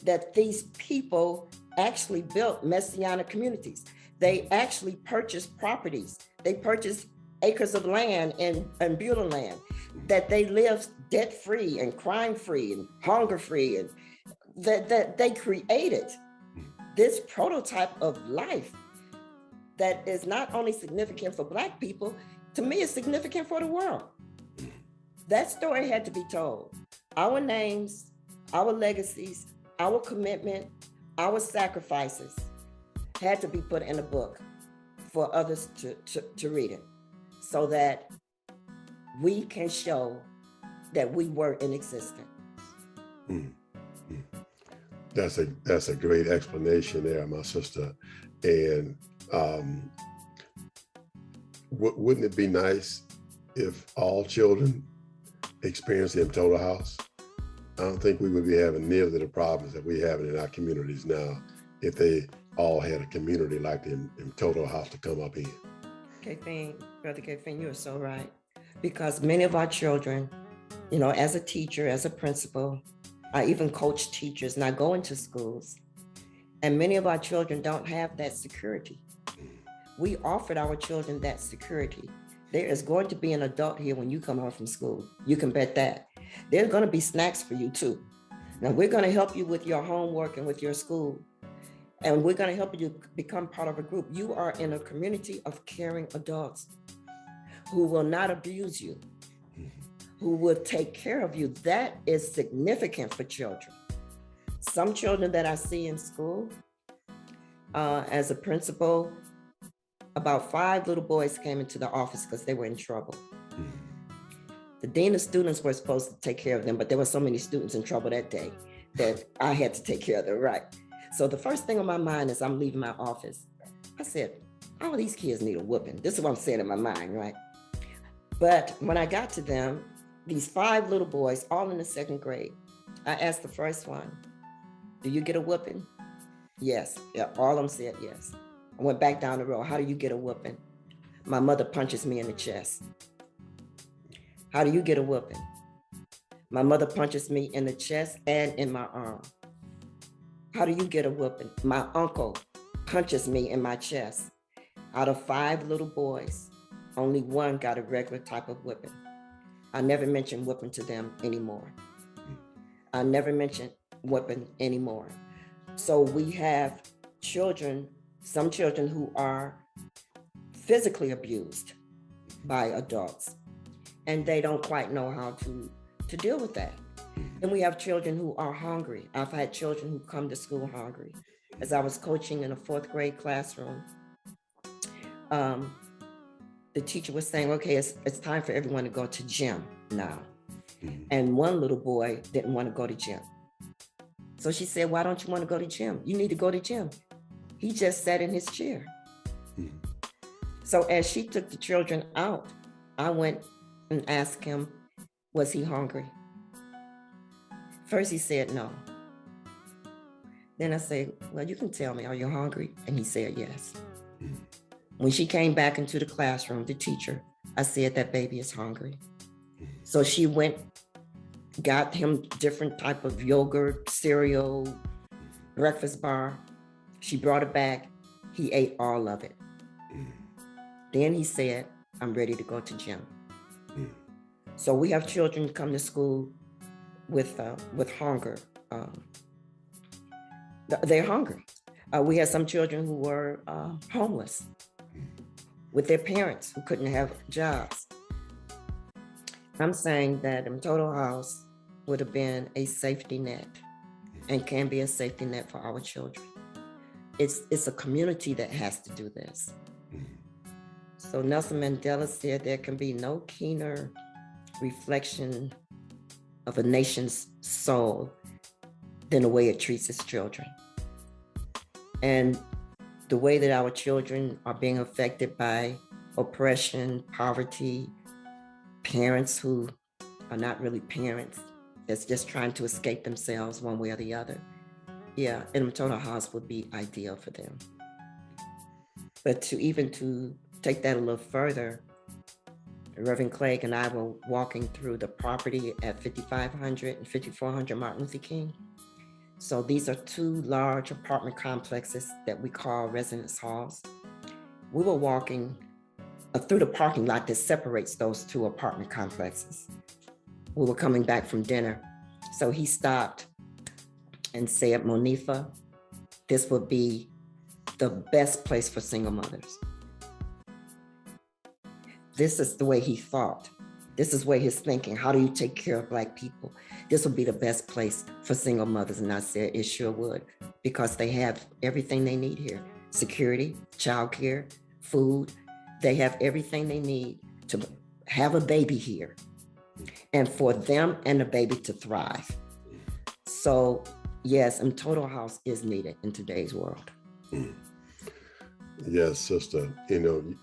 that these people actually built messianic communities. They actually purchased properties. They purchased acres of land in Beulah land, that they lived debt-free and crime-free and hunger-free, and that they created this prototype of life that is not only significant for Black people, to me, it's significant for the world. That story had to be told. Our names, our legacies, our commitment, our sacrifices had to be put in a book for others to read it, so that we can show that we were in existence. That's a great explanation there, my sister. And wouldn't it be nice if all children experienced the Total House? I don't think we would be having nearly the problems that we have in our communities now if they all had a community like the Total House to come up in. Brother Kefin, you are so right. Because many of our children, as a teacher, as a principal, I even coach teachers and I go into schools, and many of our children don't have that security. We offered our children that security. There is going to be an adult here when you come home from school. You can bet that. There's going to be snacks for you too. Now, we're going to help you with your homework and with your school. And we're going to help you become part of a group. You are in a community of caring adults who will not abuse you, who will take care of you. That is significant for children. Some children that I see in school, as a principal, about 5 little boys came into the office because they were in trouble. The dean of students were supposed to take care of them, but there were so many students in trouble that day that I had to take care of them, right? So the first thing on my mind is I'm leaving my office. I said, all of these kids need a whooping. This is what I'm saying in my mind, right? But when I got to them, these 5 little boys, all in the 2nd grade, I asked the first one, do you get a whooping? Yes. Yeah, all of them said yes. I went back down the road. How do you get a whooping? My mother punches me in the chest. How do you get a whooping? My mother punches me in the chest and in my arm. How do you get a whooping? My uncle punches me in my chest. Out of 5 little boys, only 1 got a regular type of whipping. I never mentioned whipping to them anymore. I never mentioned whipping anymore. So we have children, some children who are physically abused by adults, and they don't quite know how to deal with that. And we have children who are hungry. I've had children who come to school hungry. As I was coaching in a 4th grade classroom, the teacher was saying, okay, it's time for everyone to go to gym now. And one little boy didn't want to go to gym. So she said, why don't you want to go to gym? You need to go to gym. He just sat in his chair. So as she took the children out, I went and asked him, was he hungry? First he said no. Then I said, well, you can tell me, are you hungry? And he said yes. When she came back into the classroom, the teacher, I said, that baby is hungry. So she went, got him different type of yogurt, cereal, breakfast bar. She brought it back. He ate all of it. Then he said, I'm ready to go to gym. So we have children come to school with hunger. They're hungry. We had some children who were homeless with their parents who couldn't have jobs. I'm saying that Total House would have been a safety net and can be a safety net for our children. It's a community that has to do this. So Nelson Mandela said there can be no keener reflection of a nation's soul than the way it treats its children. And the way that our children are being affected by oppression, poverty, parents who are not really parents, that's just trying to escape themselves one way or the other. Yeah, and Total House would be ideal for them. But to take that a little further, Reverend Clegg and I were walking through the property at 5500 and 5400 Martin Luther King. So these are two large apartment complexes that we call residence halls. We were walking through the parking lot that separates those two apartment complexes. We were coming back from dinner. So he stopped and said, Monifa, this would be the best place for single mothers. This is the way he thought. This is where he's thinking, how do you take care of Black people? This would be the best place for single mothers. And I said, it sure would, because they have everything they need here. Security, childcare, food. They have everything they need to have a baby here and for them and the baby to thrive. So yes, Total House is needed in today's world. Yes, sister. And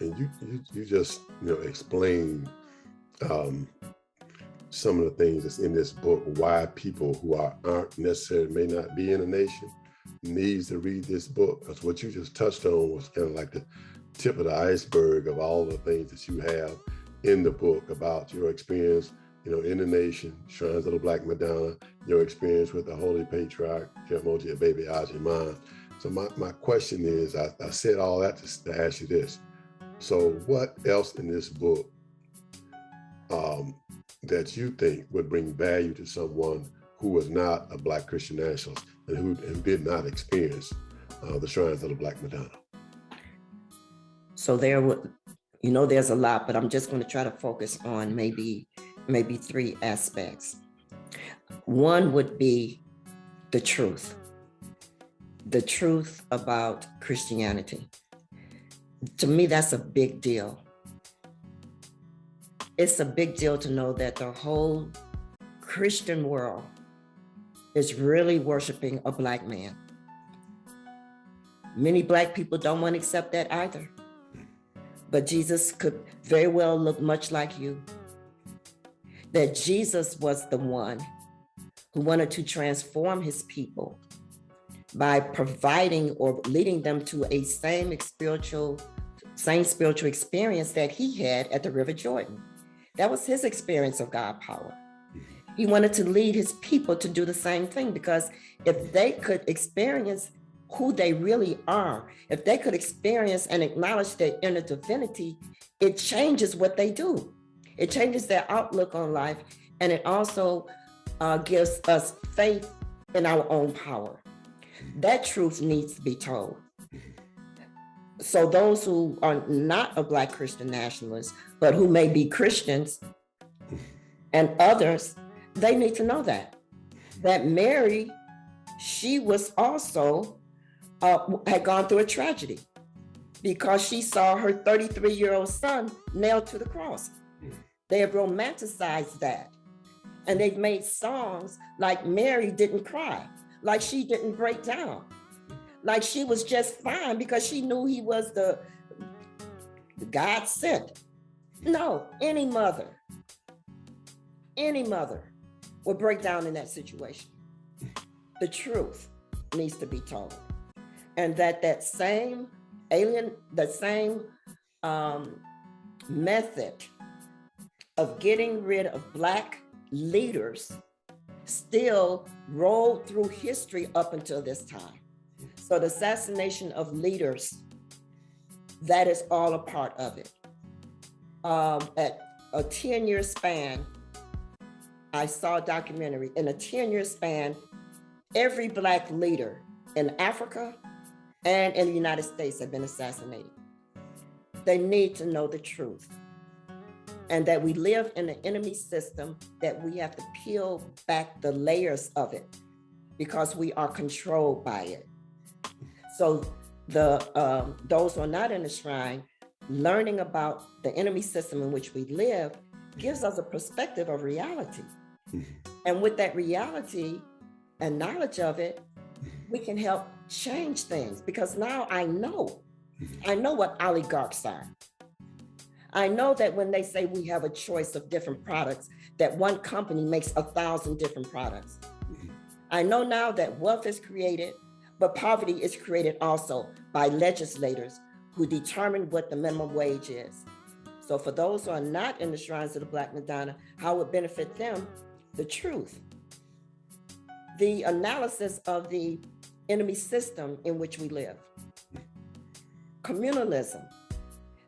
you just explained some of the things that's in this book, why people who aren't necessarily, may not be in a nation, needs to read this book. Because what you just touched on was kind of like the tip of the iceberg of all the things that you have in the book about your experience, in the nation, Shrines of the Black Madonna, your experience with the Holy Patriarch, Jeramogi Baby Ajiman. So my question is, I said all that to ask you this. So what else in this book that you think would bring value to someone who was not a Black Christian nationalist and who did not experience the Shrines of the Black Madonna? So there's a lot, but I'm just going to try to focus on maybe three aspects. One would be the truth about Christianity. To me, that's a big deal. It's a big deal to know that the whole Christian world is really worshiping a Black man. Many Black people don't want to accept that either. But Jesus could very well look much like you. That Jesus was the one who wanted to transform his people by providing or leading them to a same spiritual experience that he had at the River Jordan. That was his experience of God power. He wanted to lead his people to do the same thing, because if they could experience who they really are, if they could experience and acknowledge their inner divinity, it changes what they do. It changes their outlook on life, and it also gives us faith in our own power. That truth needs to be told. So those who are not a Black Christian nationalists, but who may be Christians and others, they need to know that Mary, she was also had gone through a tragedy because she saw her 33-year-old son nailed to the cross. They have romanticized that. And they've made songs like Mary didn't cry, like she didn't break down, like she was just fine because she knew he was God sent. No, any mother will break down in that situation. The truth needs to be told. And that same method of getting rid of Black leaders still rolled through history up until this time. So the assassination of leaders, that is all a part of it. At a 10-year span, I saw a documentary. In a 10-year span, every Black leader in Africa and in the United States have been assassinated. They need to know the truth. And that we live in an enemy system, that we have to peel back the layers of it because we are controlled by it. So those who are not in the shrine, learning about the enemy system in which we live gives us a perspective of reality. And with that reality and knowledge of it, we can help change things, because now I know what oligarchs are. I know that when they say we have a choice of different products, that one company makes 1,000 different products. I know now that wealth is created, but poverty is created also by legislators who determine what the minimum wage is. So for those who are not in the shrines of the Black Madonna, how it would benefit them? The truth. The analysis of the enemy system in which we live. Communalism,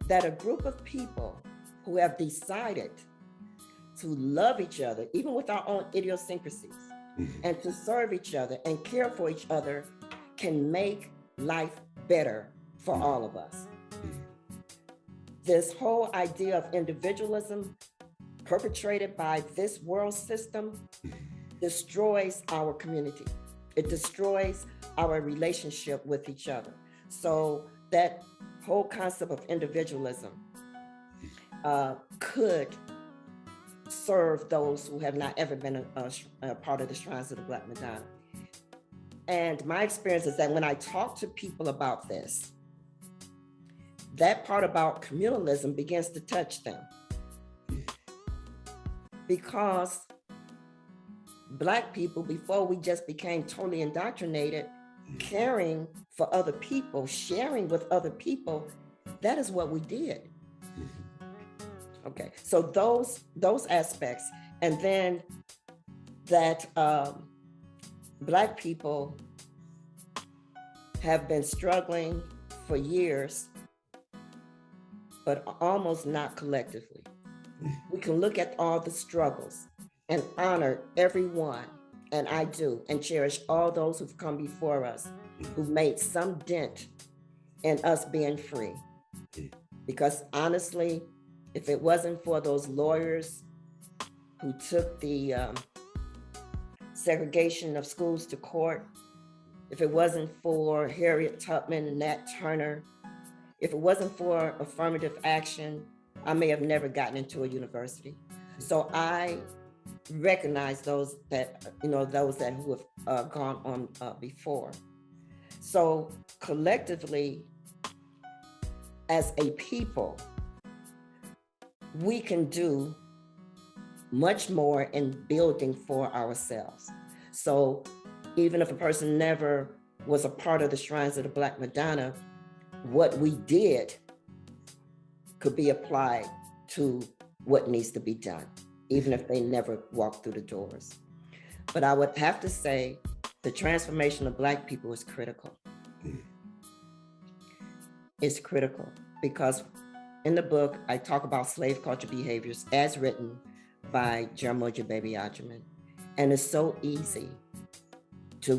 that a group of people who have decided to love each other, even with our own idiosyncrasies, and to serve each other and care for each other, can make life better for all of us. This whole idea of individualism perpetrated by this world system destroys our community. It destroys our relationship with each other. So that whole concept of individualism could serve those who have not ever been a part of the shrines of the Black Madonna. And my experience is that when I talk to people about this, that part about communalism begins to touch them. Because Black people, before we just became totally indoctrinated, caring for other people, sharing with other people, that is what we did. Okay, so those aspects, and then that Black people have been struggling for years, but almost not collectively. We can look at all the struggles and honor everyone, and I do, and cherish all those who've come before us, who've made some dent in us being free. Because honestly, if it wasn't for those lawyers who took the segregation of schools to court, if it wasn't for Harriet Tubman and Nat Turner, if it wasn't for affirmative action, I may have never gotten into a university. So I recognize those that, who have gone on before. So collectively, as a people, we can do much more in building for ourselves. So even if a person never was a part of the shrines of the Black Madonna, what we did could be applied to what needs to be done, even if they never walked through the doors. But I would have to say the transformation of Black people is critical. It's critical because in the book, I talk about slave culture behaviors as written by Jaramogi Baby Ajamin. And it's so easy to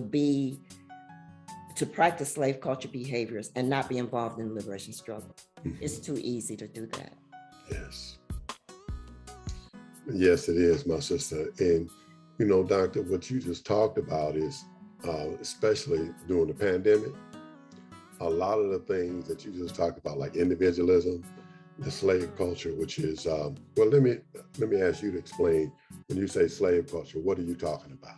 practice slave culture behaviors and not be involved in the liberation struggle. It's too easy to do that. Yes. Yes, it is, my sister. And, Doctor, what you just talked about is, especially during the pandemic, a lot of the things that you just talked about, like individualism, the slave culture, which is, let me ask you to explain, when you say slave culture, what are you talking about?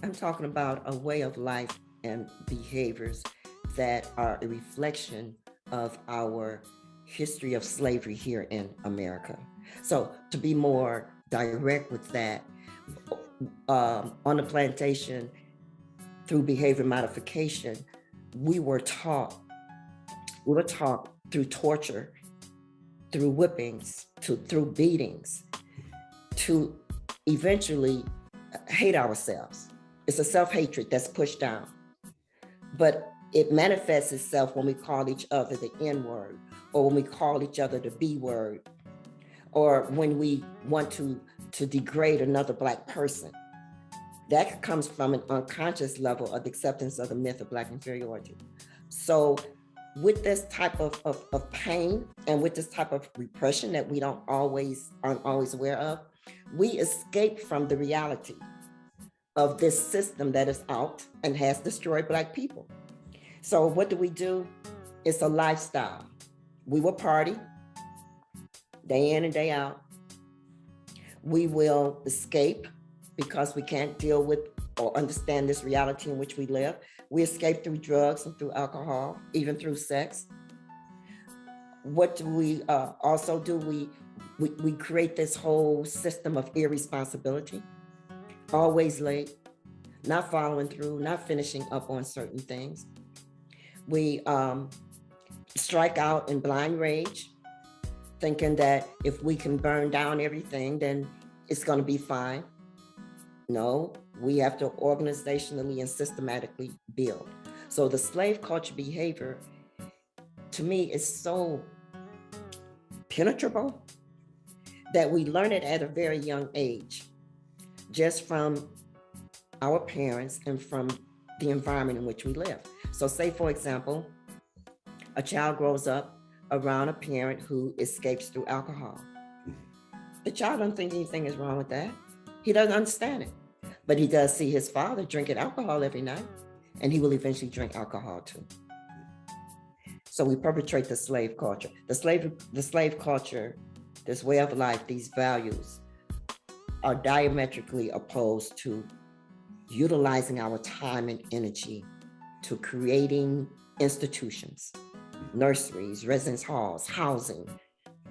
I'm talking about a way of life and behaviors that are a reflection of our history of slavery here in America. So to be more direct with that, on the plantation, through behavior modification, we were taught through torture, through whippings, through beatings, to eventually hate ourselves. It's a self-hatred that's pushed down. But it manifests itself when we call each other the N-word, or when we call each other the B-word, or when we want to degrade another Black person. That comes from an unconscious level of acceptance of the myth of Black inferiority. So with this type of pain and with this type of repression that we aren't always aware of, we escape from the reality of this system that is out and has destroyed Black people. So what do? It's a lifestyle. We will party day in and day out. We will escape because we can't deal with or understand this reality in which we live. We escape through drugs and through alcohol, even through sex. What do we also do? We create this whole system of irresponsibility, always late, not following through, not finishing up on certain things. We strike out in blind rage, thinking that if we can burn down everything, then it's going to be fine. No, we have to organizationally and systematically build. So the slave culture behavior, to me, is so penetrable that we learn it at a very young age, just from our parents and from the environment in which we live. So say, for example, a child grows up around a parent who escapes through alcohol. The child doesn't think anything is wrong with that. He doesn't understand it, but he does see his father drinking alcohol every night, and he will eventually drink alcohol too. So we perpetrate the slave culture. The slave culture, this way of life, these values are diametrically opposed to utilizing our time and energy to creating institutions, nurseries, residence halls, housing,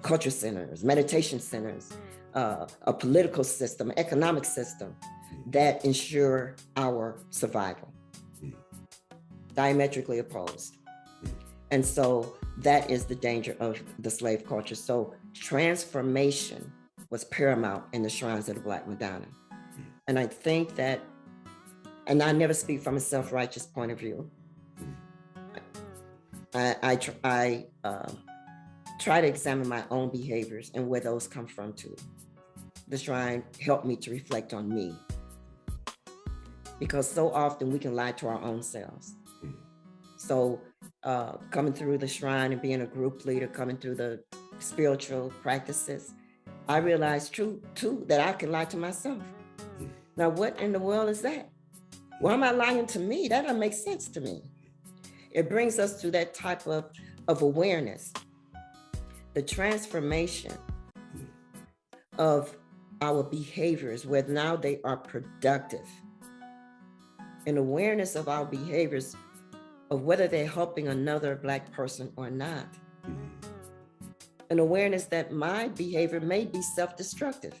culture centers, meditation centers, a political system, economic system that ensure our survival. Diametrically opposed. And so that is the danger of the slave culture. So transformation was paramount in the shrines of the Black Madonna. And I think that, and I never speak from a self-righteous point of view. I try to examine my own behaviors and where those come from too. The shrine helped me to reflect on me, because so often we can lie to our own selves. So coming through the shrine and being a group leader, coming through the spiritual practices, I realized too that I can lie to myself. Now, what in the world is that? Why am I lying to me? That doesn't make sense to me. It brings us to that type of awareness, the transformation of our behaviors, where now they are productive. An awareness of our behaviors, of whether they're helping another Black person or not. An awareness that my behavior may be self-destructive,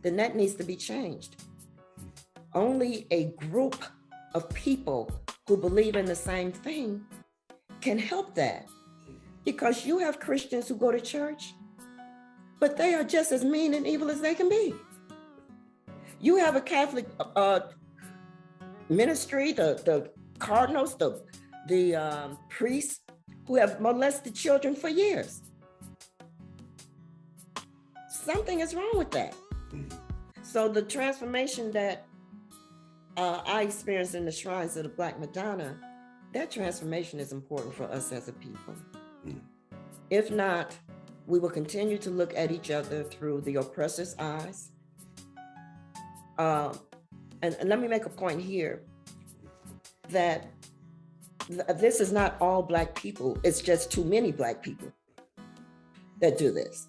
then that needs to be changed. Only a group of people who believe in the same thing can help that. Because you have Christians who go to church, but they are just as mean and evil as they can be. You have a Catholic ministry, the cardinals, the priests who have molested children for years. Something is wrong with that. So the transformation that I experienced in the shrines of the Black Madonna, that transformation is important for us as a people. If not, we will continue to look at each other through the oppressor's eyes. And let me make a point here that this is not all Black people. It's just too many Black people that do this.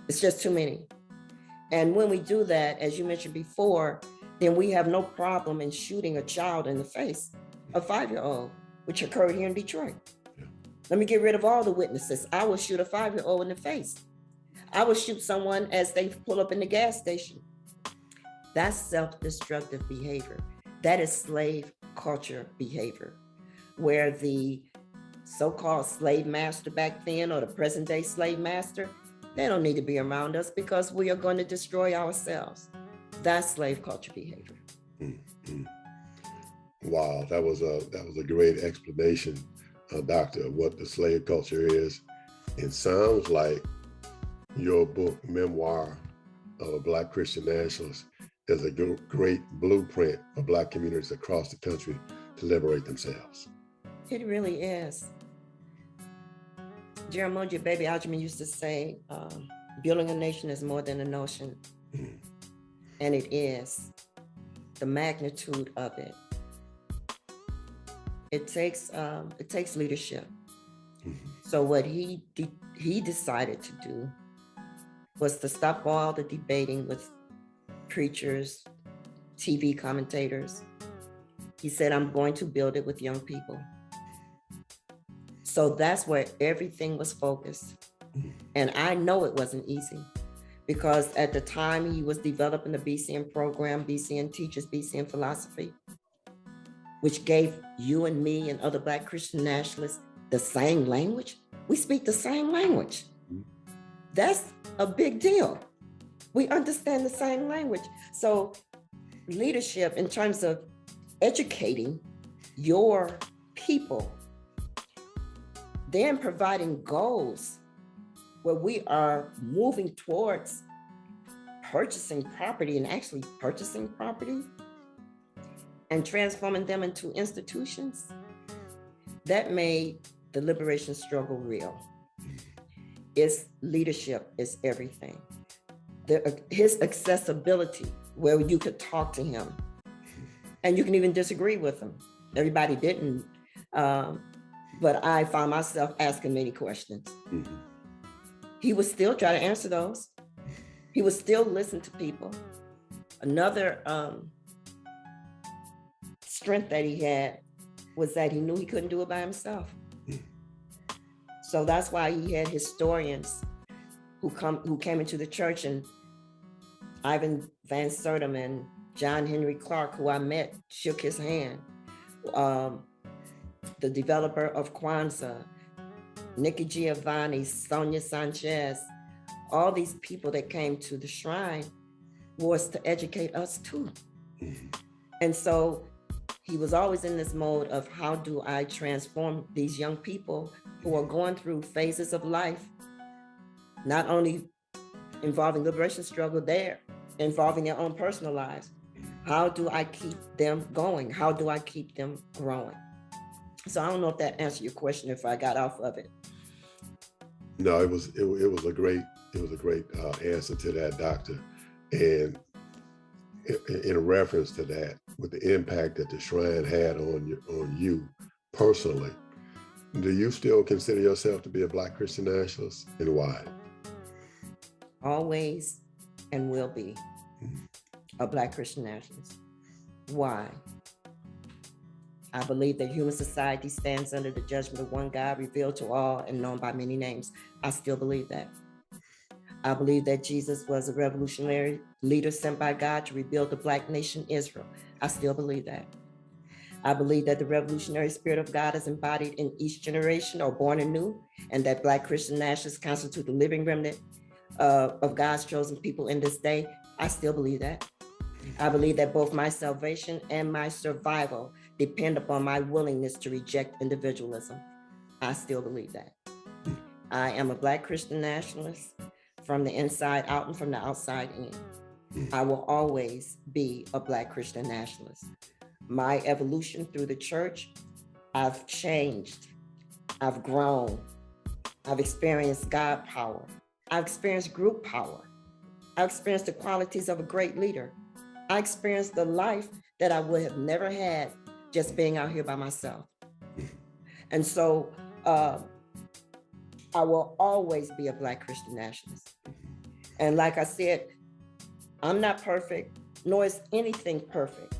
It's just too many. And when we do that, as you mentioned before, then we have no problem in shooting a child in the face, a 5-year-old, which occurred here in Detroit. Let me get rid of all the witnesses. I will shoot a 5-year-old in the face. I will shoot someone as they pull up in the gas station. That's self-destructive behavior. That is slave culture behavior, where the so-called slave master back then, or the present day slave master, they don't need to be around us because we are going to destroy ourselves. That's slave culture behavior. Mm-hmm. Wow, that was a great explanation, Doctor, of what the slave culture is. It sounds like your book, Memoir of a Black Christian Nationalist, is a great blueprint for Black communities across the country to liberate themselves. It really is. Jeremiah Baby Algernon used to say, building a nation is more than a notion. Mm-hmm. And it is. The magnitude of it. It takes leadership. Mm-hmm. So what he decided to do was to stop all the debating with preachers, TV commentators. He said, I'm going to build it with young people. So that's where everything was focused. And I know it wasn't easy, because at the time he was developing the BCN program, BCN teachers, BCN philosophy, which gave you and me and other Black Christian nationalists the same language. We speak the same language. That's a big deal. We understand the same language. So leadership in terms of educating your people, then providing goals where we are moving towards purchasing property and actually purchasing property and transforming them into institutions, that made the liberation struggle real. Its leadership is everything. His accessibility, where you could talk to him and you can even disagree with him. Everybody didn't, but I found myself asking many questions. Mm-hmm. He would still try to answer those. He would still listen to people. Another strength that he had was that he knew he couldn't do it by himself. So that's why he had historians who came into the church, and Ivan Van Sertim and John Henry Clark, who I met, shook his hand. The developer of Kwanzaa, Nikki Giovanni, Sonia Sanchez, all these people that came to the shrine was to educate us too. Mm-hmm. And so he was always in this mode of, how do I transform these young people who are going through phases of life, not only involving liberation struggle, there, involving their own personal lives. How do I keep them going? How do I keep them growing? So I don't know if that answered your question, if I got off of it. No, it was a great answer to that, Doctor. And in reference to that, with the impact that the shrine had on you personally, do you still consider yourself to be a Black Christian nationalist, and why? Always and will be a Black Christian nationalist. Why? I believe that human society stands under the judgment of one God, revealed to all and known by many names. I still believe that. I believe that Jesus was a revolutionary leader sent by God to rebuild the Black nation Israel. I still believe that. I believe that the revolutionary spirit of God is embodied in each generation or born anew, and that Black Christian nationalists constitute the living remnant of God's chosen people in this day. I still believe that. I believe that both my salvation and my survival depend upon my willingness to reject individualism. I still believe that. I am a Black Christian nationalist from the inside out and from the outside in. I will always be a Black Christian nationalist. My evolution through the church, I've changed, I've grown, I've experienced God power, I've experienced group power, I've experienced the qualities of a great leader. I experienced the life that I would have never had just being out here by myself. And so I will always be a Black Christian nationalist. And like I said, I'm not perfect, nor is anything perfect,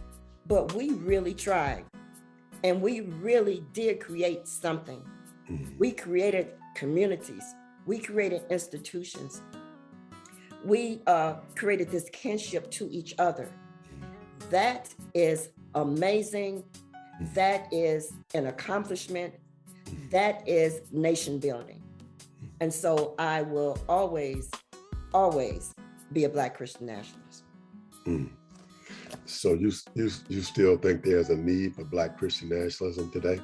but we really tried. And we really did create something We created communities. We created institutions. We created this kinship to each other. That is amazing. That is an accomplishment. That is nation building. And so I will always, always be a Black Christian nationalist. So you still think there's a need for Black Christian nationalism today?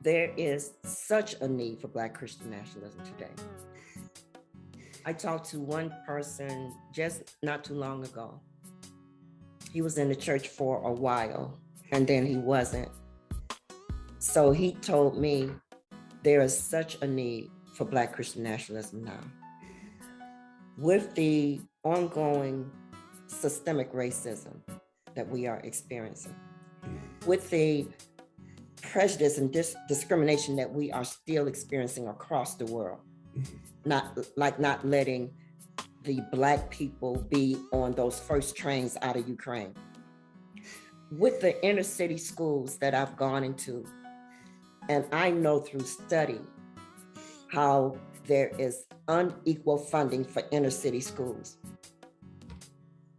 There is such a need for Black Christian nationalism today. I talked to one person just not too long ago. He was in the church for a while and then he wasn't. So he told me there is such a need for Black Christian nationalism now. With the ongoing systemic racism that we are experiencing, with the prejudice and discrimination that we are still experiencing across the world, not letting the Black people be on those first trains out of Ukraine. With the inner city schools that I've gone into, and I know through study how there is unequal funding for inner city schools.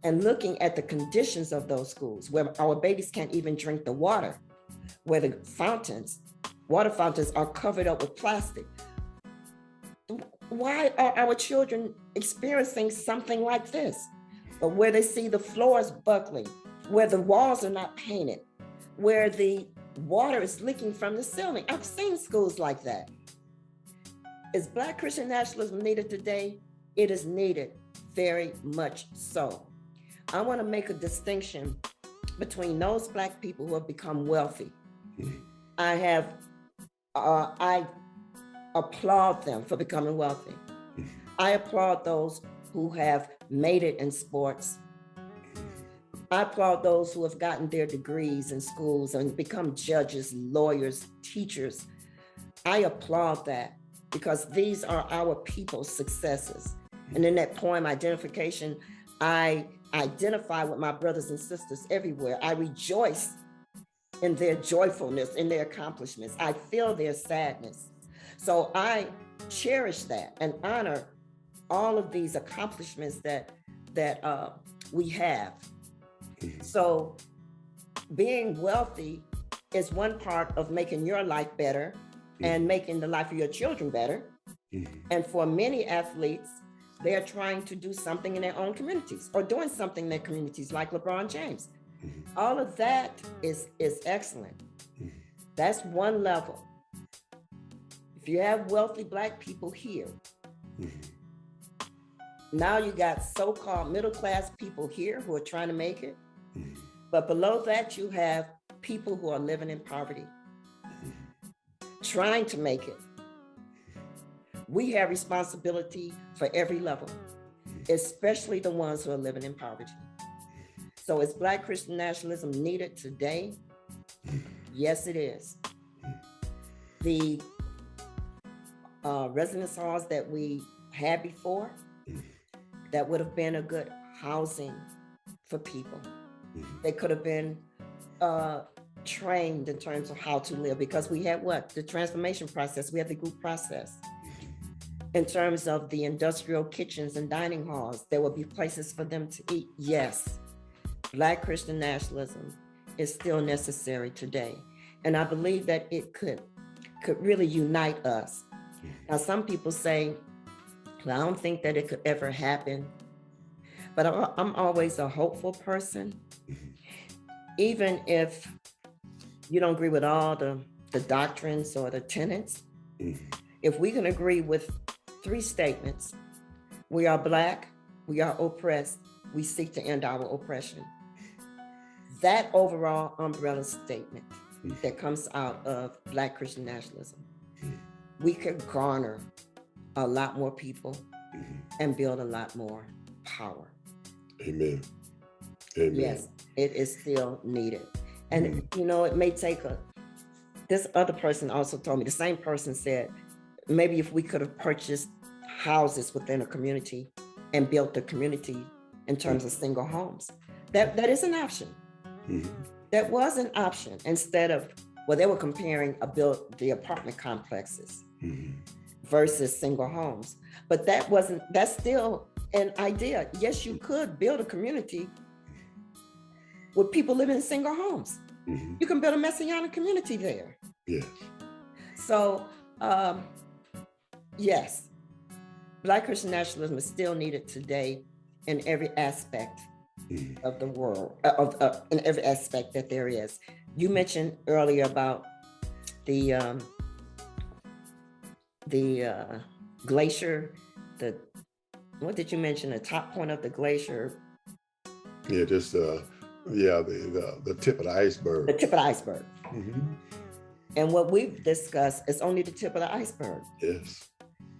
And looking at the conditions of those schools where our babies can't even drink the water, where the water fountains are covered up with plastic. Why are our children experiencing something like this? But where they see the floors buckling, where the walls are not painted, where the water is leaking from the ceiling. I've seen schools like that. Is Black Christian nationalism needed today? It is needed, very much so. I want to make a distinction between those Black people who have become wealthy. I applaud them for becoming wealthy. I applaud those who have made it in sports. I applaud those who have gotten their degrees in schools and become judges, lawyers, teachers. I applaud that because these are our people's successes. And in that poem, Identification, I identify with my brothers and sisters everywhere. I rejoice in their joyfulness, in their accomplishments. I feel their sadness. So I cherish that and honor all of these accomplishments that we have. So being wealthy is one part of making your life better and making the life of your children better. And for many athletes, they are trying to do something in their own communities or doing something in their communities like LeBron James. All of that is excellent. That's one level. If you have wealthy Black people here, now you got so-called middle-class people here who are trying to make it. But below that, you have people who are living in poverty, trying to make it. We have responsibility for every level, especially the ones who are living in poverty. So is Black Christian nationalism needed today? Yes, it is. The residence halls that we had before, that would have been a good housing for people. They could have been trained in terms of how to live because we had what? The transformation process, we had the group process. In terms of the industrial kitchens and dining halls, there would be places for them to eat. Yes, Black Christian nationalism is still necessary today. And I believe that it could really unite us. Now, some people say, well, I don't think that it could ever happen, but I'm always a hopeful person. Even if you don't agree with all the doctrines or the tenets, if we can agree with 3 statements, we are Black, we are oppressed, we seek to end our oppression. That overall umbrella statement that comes out of Black Christian nationalism, we could garner a lot more people and build a lot more power. Amen. Amen. Yes, it is still needed. And it may take this other person also told me, the same person said, maybe if we could have purchased houses within a community and built the community in terms of single homes, that is an option. That was an option instead of Well, they were comparing the apartment complexes versus single homes. But that's still an idea. Yes, you could build a community with people living in single homes. You can build a messianic community there. Yes. So, yes, Black Christian nationalism is still needed today in every aspect of the world, in every aspect that there is. You mentioned earlier about the glacier, what did you mention? The top point of the glacier? Yeah, just the tip of the iceberg. The tip of the iceberg. And what we've discussed is only the tip of the iceberg. Yes.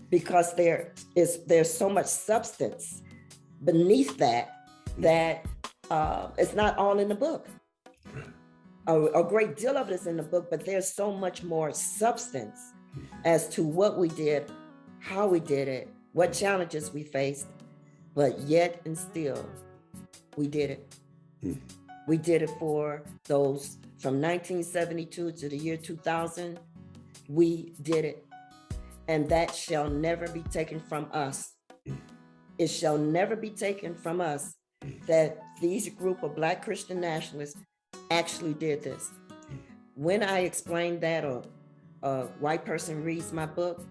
Because there's so much substance beneath that it's not all in the book. A great deal of it is in the book, but there's so much more substance as to what we did, how we did it, what challenges we faced, but yet and still, we did it. We did it for those from 1972 to the year 2000. We did it. And that shall never be taken from us. It shall never be taken from us that these group of Black Christian nationalists actually did this. When I explain that, or a white person reads my book,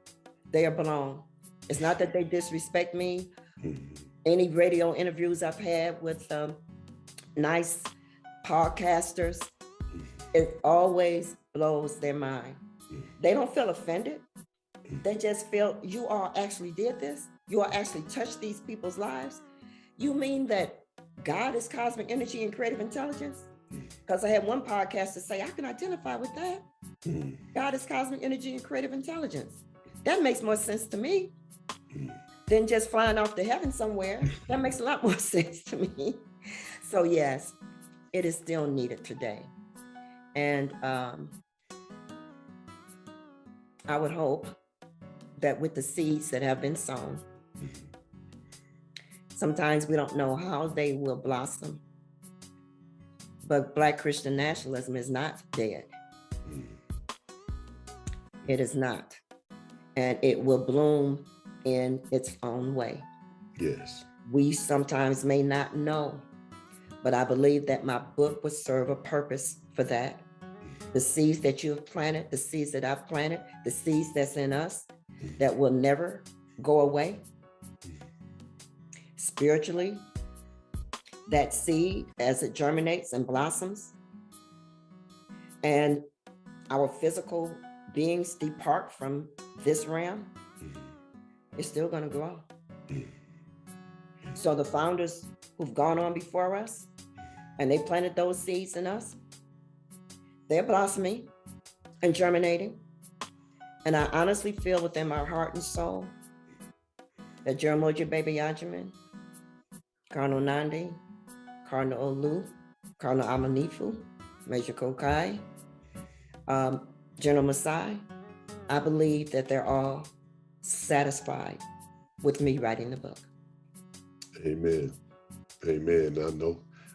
they are blown. It's not that they disrespect me. Any radio interviews I've had with nice podcasters, it always blows their mind. They don't feel offended. They just feel, you all actually did this? You all actually touched these people's lives? You mean that God is cosmic energy and creative intelligence? Because I had one podcaster say, I can identify with that. God is cosmic energy and creative intelligence. That makes more sense to me than just flying off to heaven somewhere. That makes a lot more sense to me. So yes, it is still needed today. And I would hope that with the seeds that have been sown, sometimes we don't know how they will blossom, but Black Christian nationalism is not dead. It is not. And it will bloom in its own way. Yes. We sometimes may not know, but I believe that my book will serve a purpose for that. The seeds that you have planted, the seeds that I've planted, the seeds that's in us that will never go away. Spiritually, that seed as it germinates and blossoms, and our physical beings depart from this realm, it's still going to grow. So the founders who've gone on before us, and they planted those seeds in us, they're blossoming and germinating. And I honestly feel within my heart and soul that Jeramogi Baby Yajamin, Cardinal Nandi, Cardinal Olu, Cardinal Amanifu, Major Kokai, General Masai, I believe that they're all satisfied with me writing the book. Amen. Amen.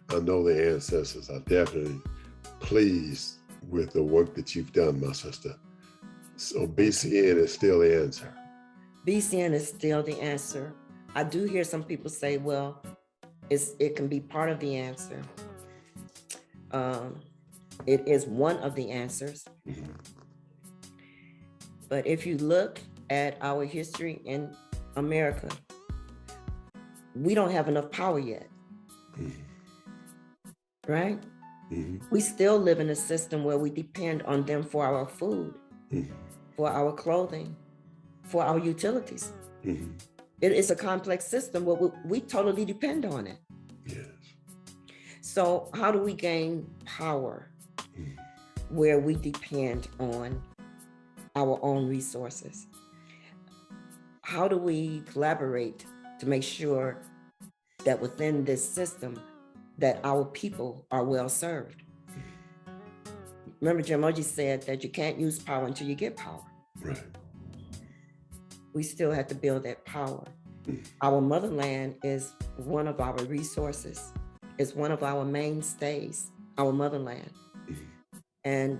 I know the ancestors are definitely pleased with the work that you've done, my sister. So BCN is still the answer. BCN is still the answer. I do hear some people say, well, it can be part of the answer. It is one of the answers. But if you look at our history in America, we don't have enough power yet. Right? We still live in a system where we depend on them for our food, for our clothing, for our utilities. It is a complex system where we totally depend on it. Yes. So how do we gain power where we depend on our own resources? How do we collaborate to make sure that within this system that our people are well served? Remember, Jeramogi said that you can't use power until you get power. Right. We still have to build that power. Our motherland is one of our resources. It's one of our mainstays, our motherland. And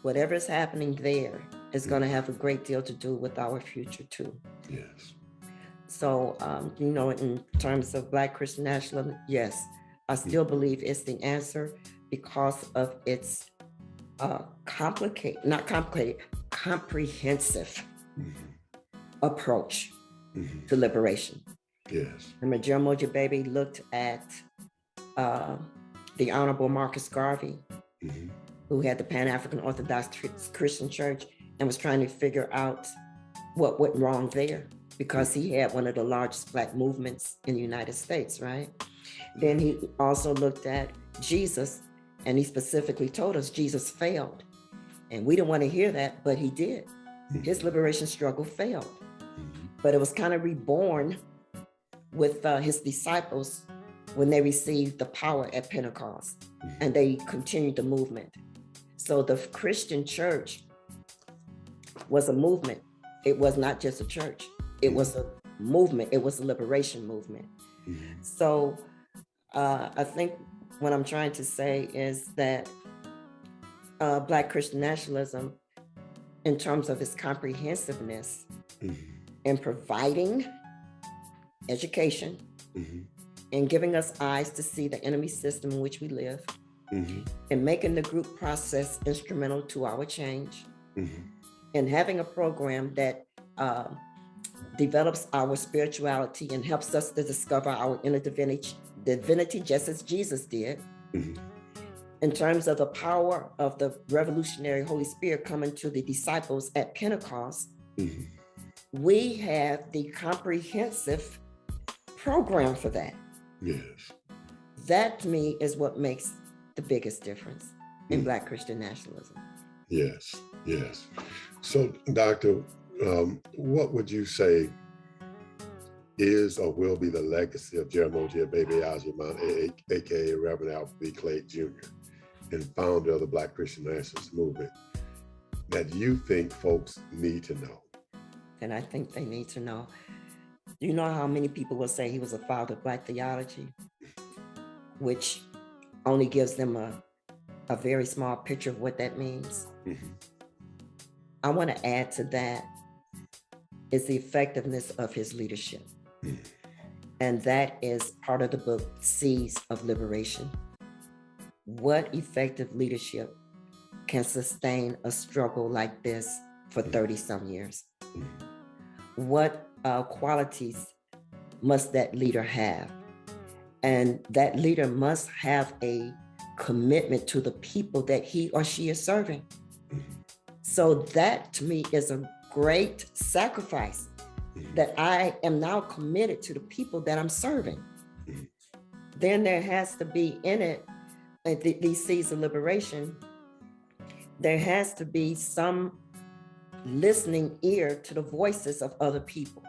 whatever is happening there is going to have a great deal to do with our future too. Yes. So, in terms of Black Christian nationalism, yes, I still believe it's the answer because of its comprehensive approach to liberation. Yes. Remember, Jaramogi Baby looked at the Honorable Marcus Garvey, who had the Pan-African Orthodox Christian Church, and was trying to figure out what went wrong there, because he had one of the largest Black movements in the United States, right? Then he also looked at Jesus, and he specifically told us Jesus failed. And we didn't want to hear that, but he did. His liberation struggle failed. But it was kind of reborn with his disciples when they received the power at Pentecost, and they continued the movement. So the Christian church was a movement. It was not just a church. It was a movement. It was a liberation movement. So I think what I'm trying to say is that Black Christian nationalism, in terms of its comprehensiveness in providing education and giving us eyes to see the enemy system in which we live, and making the group process instrumental to our change, and having a program that develops our spirituality and helps us to discover our inner divinity just as Jesus did. In terms of the power of the revolutionary Holy Spirit coming to the disciples at Pentecost, we have the comprehensive program for that. Yes. That to me is what makes the biggest difference in Black Christian nationalism. Yes, yes. So, Doctor, what would you say is or will be the legacy of Jaramogi Baby Ajiman, aka Reverend Alfred B. Clay Jr., and founder of the Black Christian Nationalist Movement, that you think folks need to know? And I think they need to know. Do you know how many people will say he was a father of Black theology, which only gives them a very small picture of what that means? I want to add to that is the effectiveness of his leadership. And that is part of the book, Seeds of Liberation. What effective leadership can sustain a struggle like this for 30-some years? What qualities must that leader have? And that leader must have a commitment to the people that he or she is serving. So that to me is a great sacrifice, that I am now committed to the people that I'm serving. Then there has to be in it, these seeds of liberation, there has to be some listening ear to the voices of other people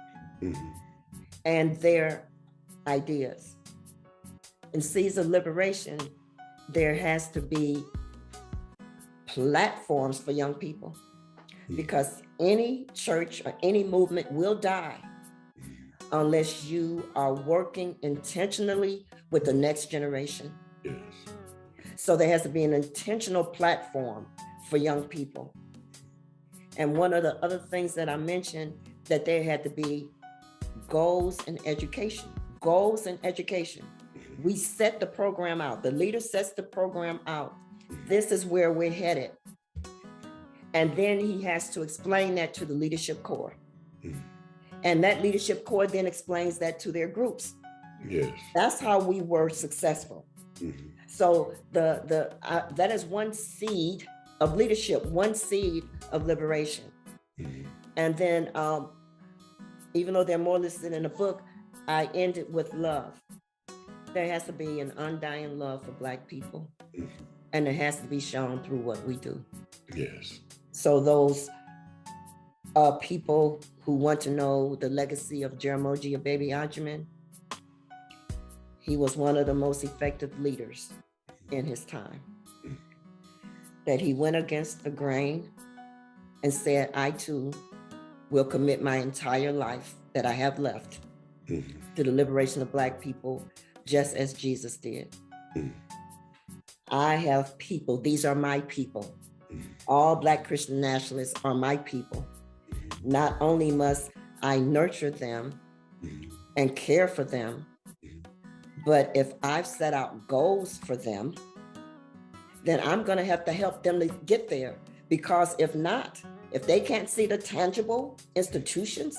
and their ideas. In seeds of liberation, there has to be platforms for young people, because any church or any movement will die unless you are working intentionally with the next generation. Yes. So there has to be an intentional platform for young people. And one of the other things that I mentioned, that there had to be goals in education. Goals in education. We set the program out. The leader sets the program out. This is where we're headed. And then he has to explain that to the leadership core. And that leadership core then explains that to their groups. Yes. That's how we were successful. So that is one seed of leadership, one seed of liberation. And then, even though there are more listed in the book, I ended with love. There has to be an undying love for Black people, and it has to be shown through what we do. Yes. So those people who want to know the legacy of Jaramogi Baby Ajiman, he was one of the most effective leaders in his time. That he went against the grain and said, I too will commit my entire life that I have left to the liberation of Black people, just as Jesus did. I have people, these are my people. All Black Christian nationalists are my people. Not only must I nurture them and care for them, but if I've set out goals for them, then I'm going to have to help them to get there. Because if not, if they can't see the tangible institutions,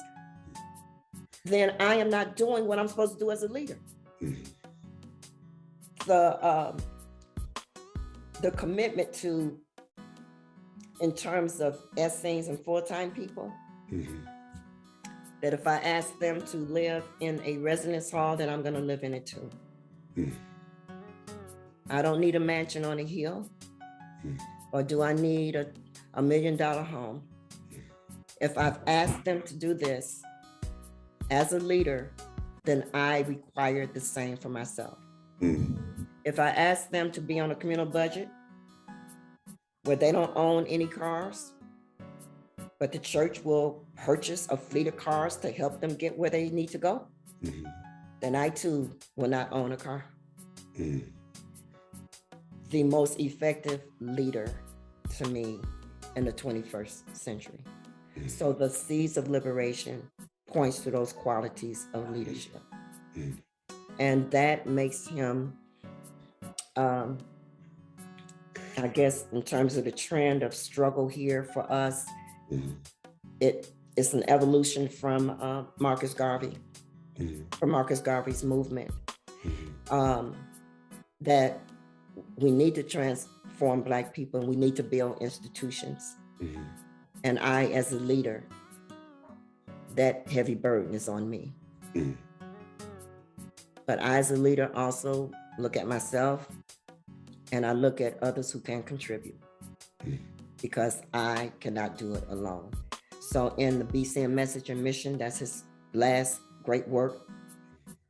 then I am not doing what I'm supposed to do as a leader. The commitment to, in terms of Essenes and full-time people, that if I ask them to live in a residence hall, then I'm going to live in it too. I don't need a mansion on a hill, or do I need a $1 million home? If I've asked them to do this as a leader, then I require the same for myself. If I ask them to be on a communal budget where they don't own any cars, but the church will purchase a fleet of cars to help them get where they need to go, then I too will not own a car. The most effective leader to me in the 21st century. So the Seeds of Liberation points to those qualities of leadership. And that makes him, I guess, in terms of the trend of struggle here for us, it's an evolution from Marcus Garvey, from Marcus Garvey's movement, that we need to transform Black people, and we need to build institutions. And I, as a leader, that heavy burden is on me. But I, as a leader, also look at myself, and I look at others who can contribute, because I cannot do it alone. So in the BCM Message and Mission, that's his last great work,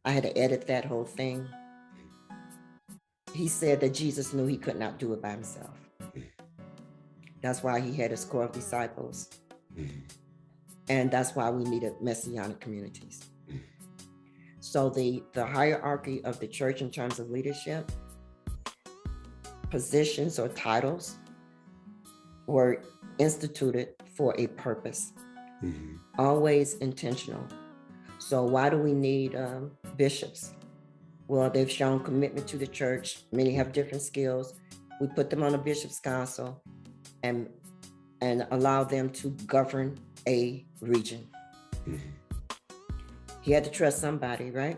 I had to edit that whole thing. He said that Jesus knew he could not do it by himself. That's why he had his core of disciples. And that's why we needed messianic communities. So the hierarchy of the church in terms of leadership, positions or titles were instituted for a purpose, always intentional. So why do we need bishops? Well, they've shown commitment to the church. Many have different skills. We put them on a bishop's council and allow them to govern a region. He had to trust somebody, right?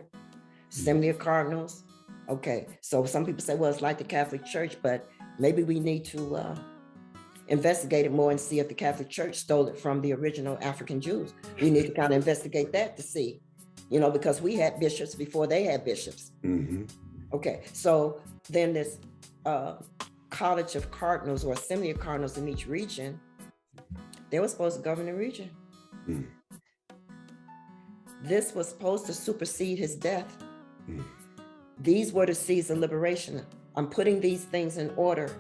Assembly of Cardinals. Okay, so some people say, well, it's like the Catholic Church, but maybe we need to investigate it more and see if the Catholic Church stole it from the original African Jews. We need to kind of investigate that to see, because we had bishops before they had bishops. Okay, so then this College of Cardinals or Assembly of Cardinals in each region, they were supposed to govern the region. This was supposed to supersede his death. These were the seeds of liberation. I'm putting these things in order.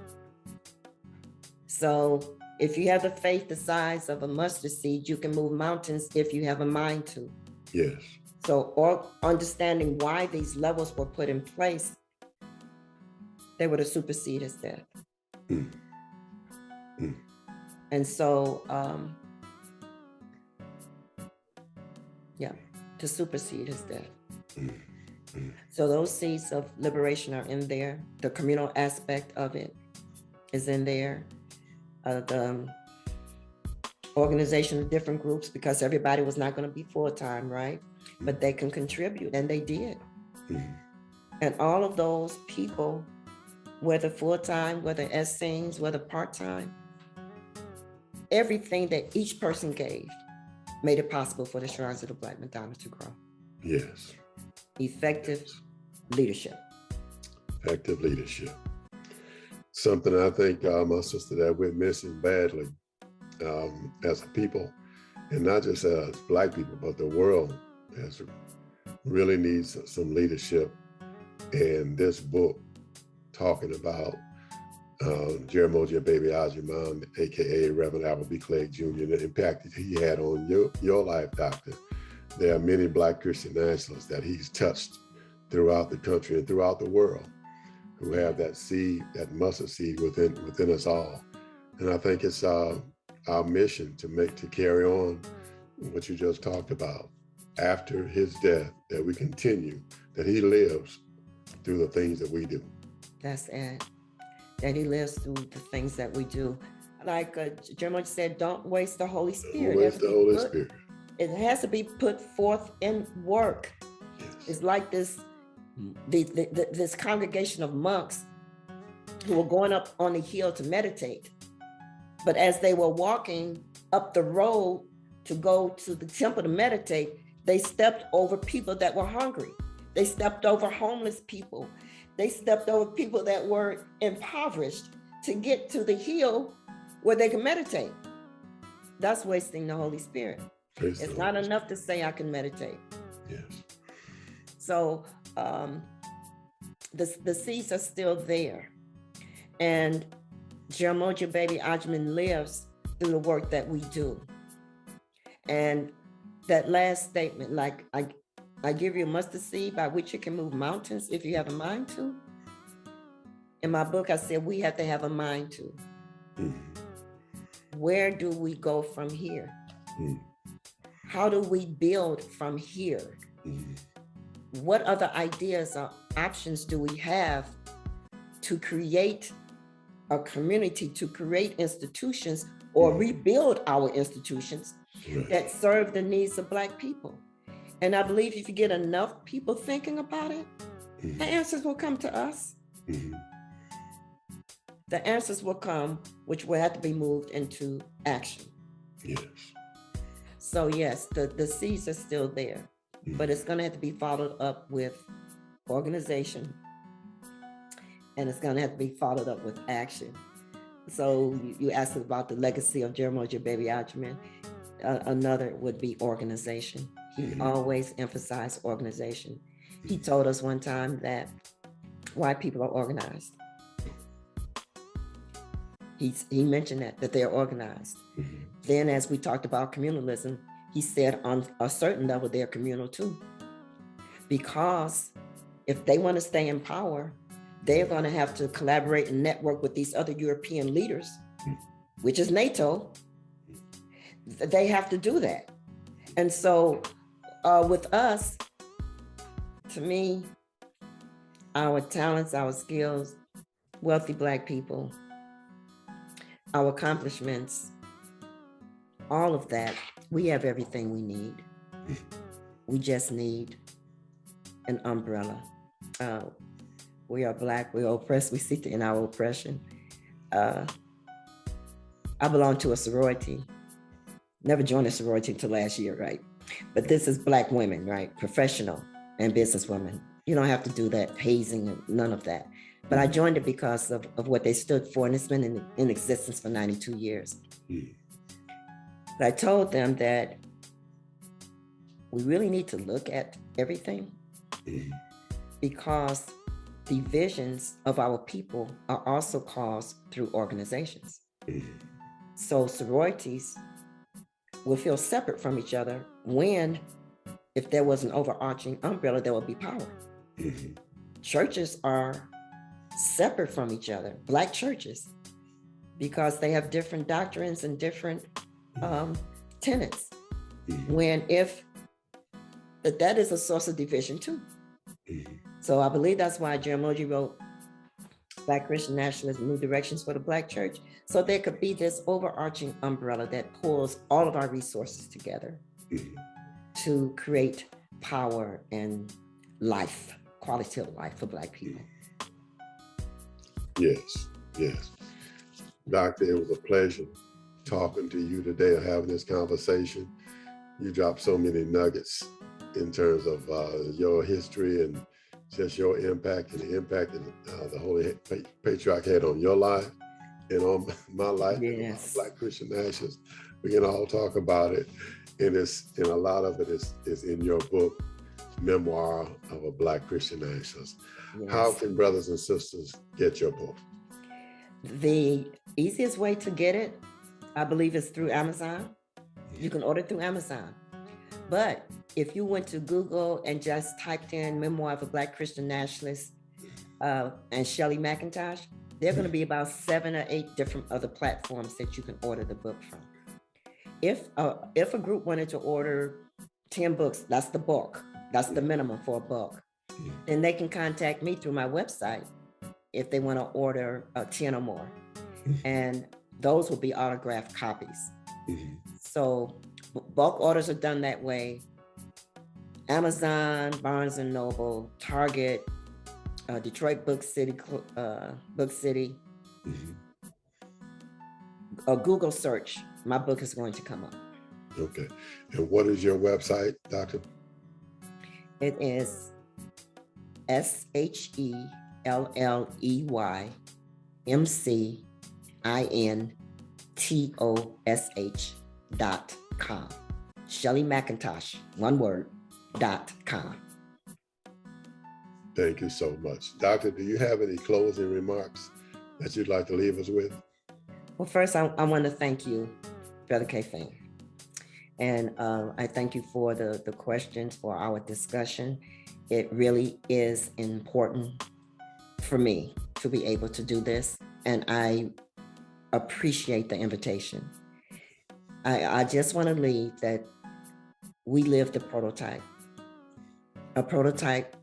So if you have the faith the size of a mustard seed, you can move mountains if you have a mind to. Yes. So, or understanding why these levels were put in place, they were to supersede his death. And so, to supersede his death. So those seeds of liberation are in there. The communal aspect of it is in there. The organization of different groups, because everybody was not going to be full-time, right? But they can contribute, and they did. And all of those people, whether full-time, whether Essenes, whether part-time, everything that each person gave made it possible for the Shrines of the Black Madonna to grow. Yes. Effective leadership. Effective leadership. Something I think, my sister, that we're missing badly as a people, and not just as Black people, but the world really needs some leadership. And this book talking about Jeramogi Baby Ajimam, aka Reverend Albert B. Clegg Jr., and the impact that he had on your life, Doctor. There are many Black Christian nationalists that he's touched throughout the country and throughout the world who have that seed, that mustard seed within us all. And I think it's our mission to carry on what you just talked about. After his death, that we continue, that he lives through the things that we do. That's it. That he lives through the things that we do. Like Jeremiah said, don't waste the Holy Spirit. Don't waste the Holy Spirit. It has to be put forth in work. Yes. It's like this congregation of monks who were going up on the hill to meditate. But as they were walking up the road to go to the temple to meditate, they stepped over people that were hungry. They stepped over homeless people. They stepped over people that were impoverished to get to the hill where they can meditate. That's wasting the Holy Spirit. It's not enough to say I can meditate. Yes. So the seeds are still there. And Jeremiah Baby Ajman lives through the work that we do. And that last statement, like I give you a mustard seed by which you can move mountains if you have a mind to. In my book, I said we have to have a mind to. Where do we go from here? How do we build from here? What other ideas or options do we have to create a community, to create institutions or rebuild our institutions that serve the needs of Black people? And I believe if you get enough people thinking about it, the answers will come to us. The answers will come, which will have to be moved into action. Yes. So yes, the seeds are still there, but it's going to have to be followed up with organization, and it's going to have to be followed up with action. So you asked about the legacy of Jeremiah Baby Ajman. Another would be organization. He always emphasized organization. He told us one time that white people are organized. He mentioned that they're organized. Then as we talked about communalism, he said on a certain level, they're communal too. Because if they want to stay in power, they're going to have to collaborate and network with these other European leaders, which is NATO. They have to do that. And so with us, to me, our talents, our skills, wealthy Black people, our accomplishments, all of that, we have everything we need. We just need an umbrella. We are Black, we are oppressed, we seek in our oppression. I belong to a sorority. Never joined a sorority until last year, right? But this is Black women, right? Professional and businesswomen. You don't have to do that hazing and none of that. But I joined it because of what they stood for, and it's been in existence for 92 years. But I told them that we really need to look at everything because divisions of our people are also caused through organizations. So sororities will feel separate from each other when, if there was an overarching umbrella, there would be power. Churches are separate from each other, Black churches, because they have different doctrines and different tenets. When if that is a source of division too. So I believe that's why Jeremiah wrote Black Christian Nationalism, New Directions for the Black Church. So there could be this overarching umbrella that pulls all of our resources together to create power and life, quality of life for Black people. Yes, yes. Doctor, it was a pleasure talking to you today and having this conversation. You dropped so many nuggets in terms of your history and just your impact and the impact that the Holy Patriarch had on your life and on my life. Yes. Black Christian Nationalists. We can all talk about it. And a lot of it is in your book, Memoir of a Black Christian Nationalist. Yes. How can brothers and sisters get your book? The easiest way to get it, I believe, is through Amazon. You can order through Amazon. But if you went to Google and just typed in Memoir of a Black Christian Nationalist and Shelley McIntosh, There are going to be about 7 or 8 different other platforms that you can order the book from. If a group wanted to order 10 books, that's the bulk. That's the minimum for a book. Then they can contact me through my website if they want to order 10 or more. And those will be autographed copies. So bulk orders are done that way. Amazon, Barnes & Noble, Target, Detroit Book City, a Google search, my book is going to come up. Okay. And what is your website, Doctor? It is ShelleyMcIntosh.com. Shelley McIntosh, one word, .com. Thank you so much. Doctor, do you have any closing remarks that you'd like to leave us with? Well, first, I want to thank you, Brother K-Fane. And I thank you for the questions, for our discussion. It really is important for me to be able to do this. And I appreciate the invitation. I just want to leave that we lived a prototype. A prototype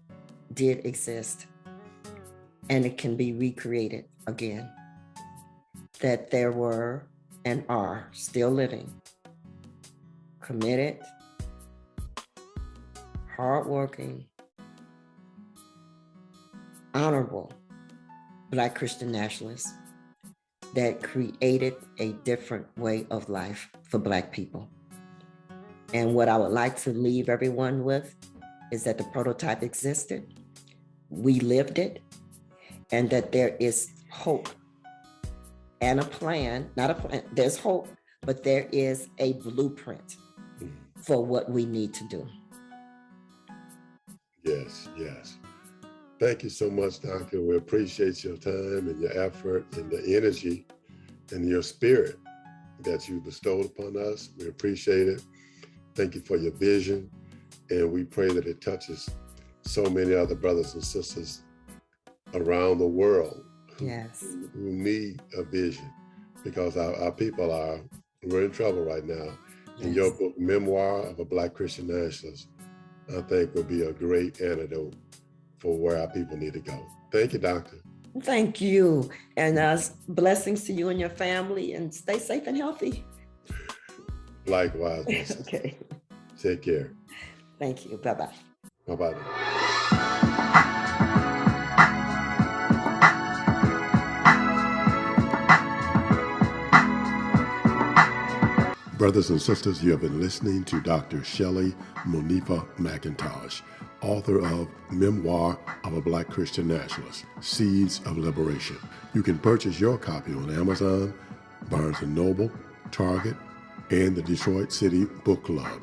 did exist, and it can be recreated again. That there were and are still living, committed, hardworking, honorable Black Christian nationalists that created a different way of life for Black people. And what I would like to leave everyone with is that the prototype existed, we lived it, and that there is hope and a plan, not a plan, there's hope, but there is a blueprint for what we need to do. Yes, yes. Thank you so much, Doctor. We appreciate your time and your effort and the energy and your spirit that you bestowed upon us. We appreciate it. Thank you for your vision. And we pray that it touches so many other brothers and sisters around the world who need a vision, because our people we're in trouble right now. And your book, Memoir of a Black Christian Nationalist, I think will be a great antidote for where our people need to go. Thank you, Doctor. Thank you. And blessings to you and your family, and stay safe and healthy. Likewise. Okay. Take care. Thank you. Bye-bye. Bye-bye. Brothers and sisters, you have been listening to Dr. Shelley Monifa McIntosh, author of Memoir of a Black Christian Nationalist, Seeds of Liberation. You can purchase your copy on Amazon, Barnes & Noble, Target, and the Detroit City Book Club.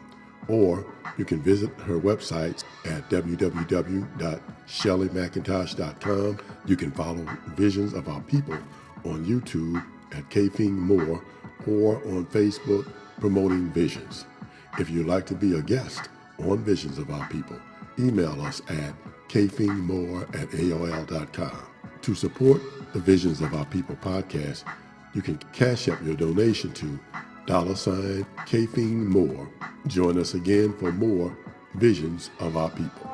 Or you can visit her website at www.shelleymcintosh.com. You can follow Visions of Our People on YouTube at K-Fing Moore, or on Facebook promoting Visions. If you'd like to be a guest on Visions of Our People, email us at kfingmore@aol.com. To support the Visions of Our People podcast, you can cash up your donation to $K-Fing Moore. Join us again for more Visions of Our People.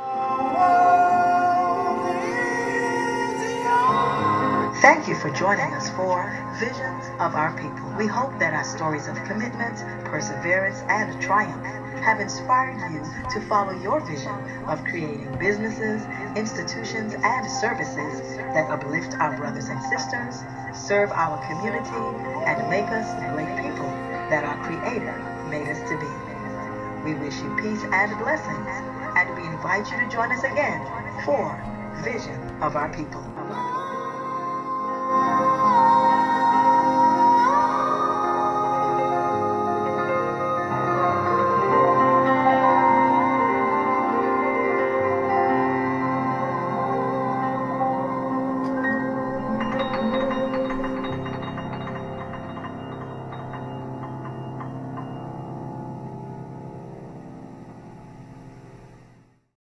Thank you for joining us for Visions of Our People. We hope that our stories of commitment, perseverance, and triumph have inspired you to follow your vision of creating businesses, institutions, and services that uplift our brothers and sisters, serve our community, and make us the great people that our Creator made us to be. We wish you peace and blessings, and we invite you to join us again for Vision of Our People.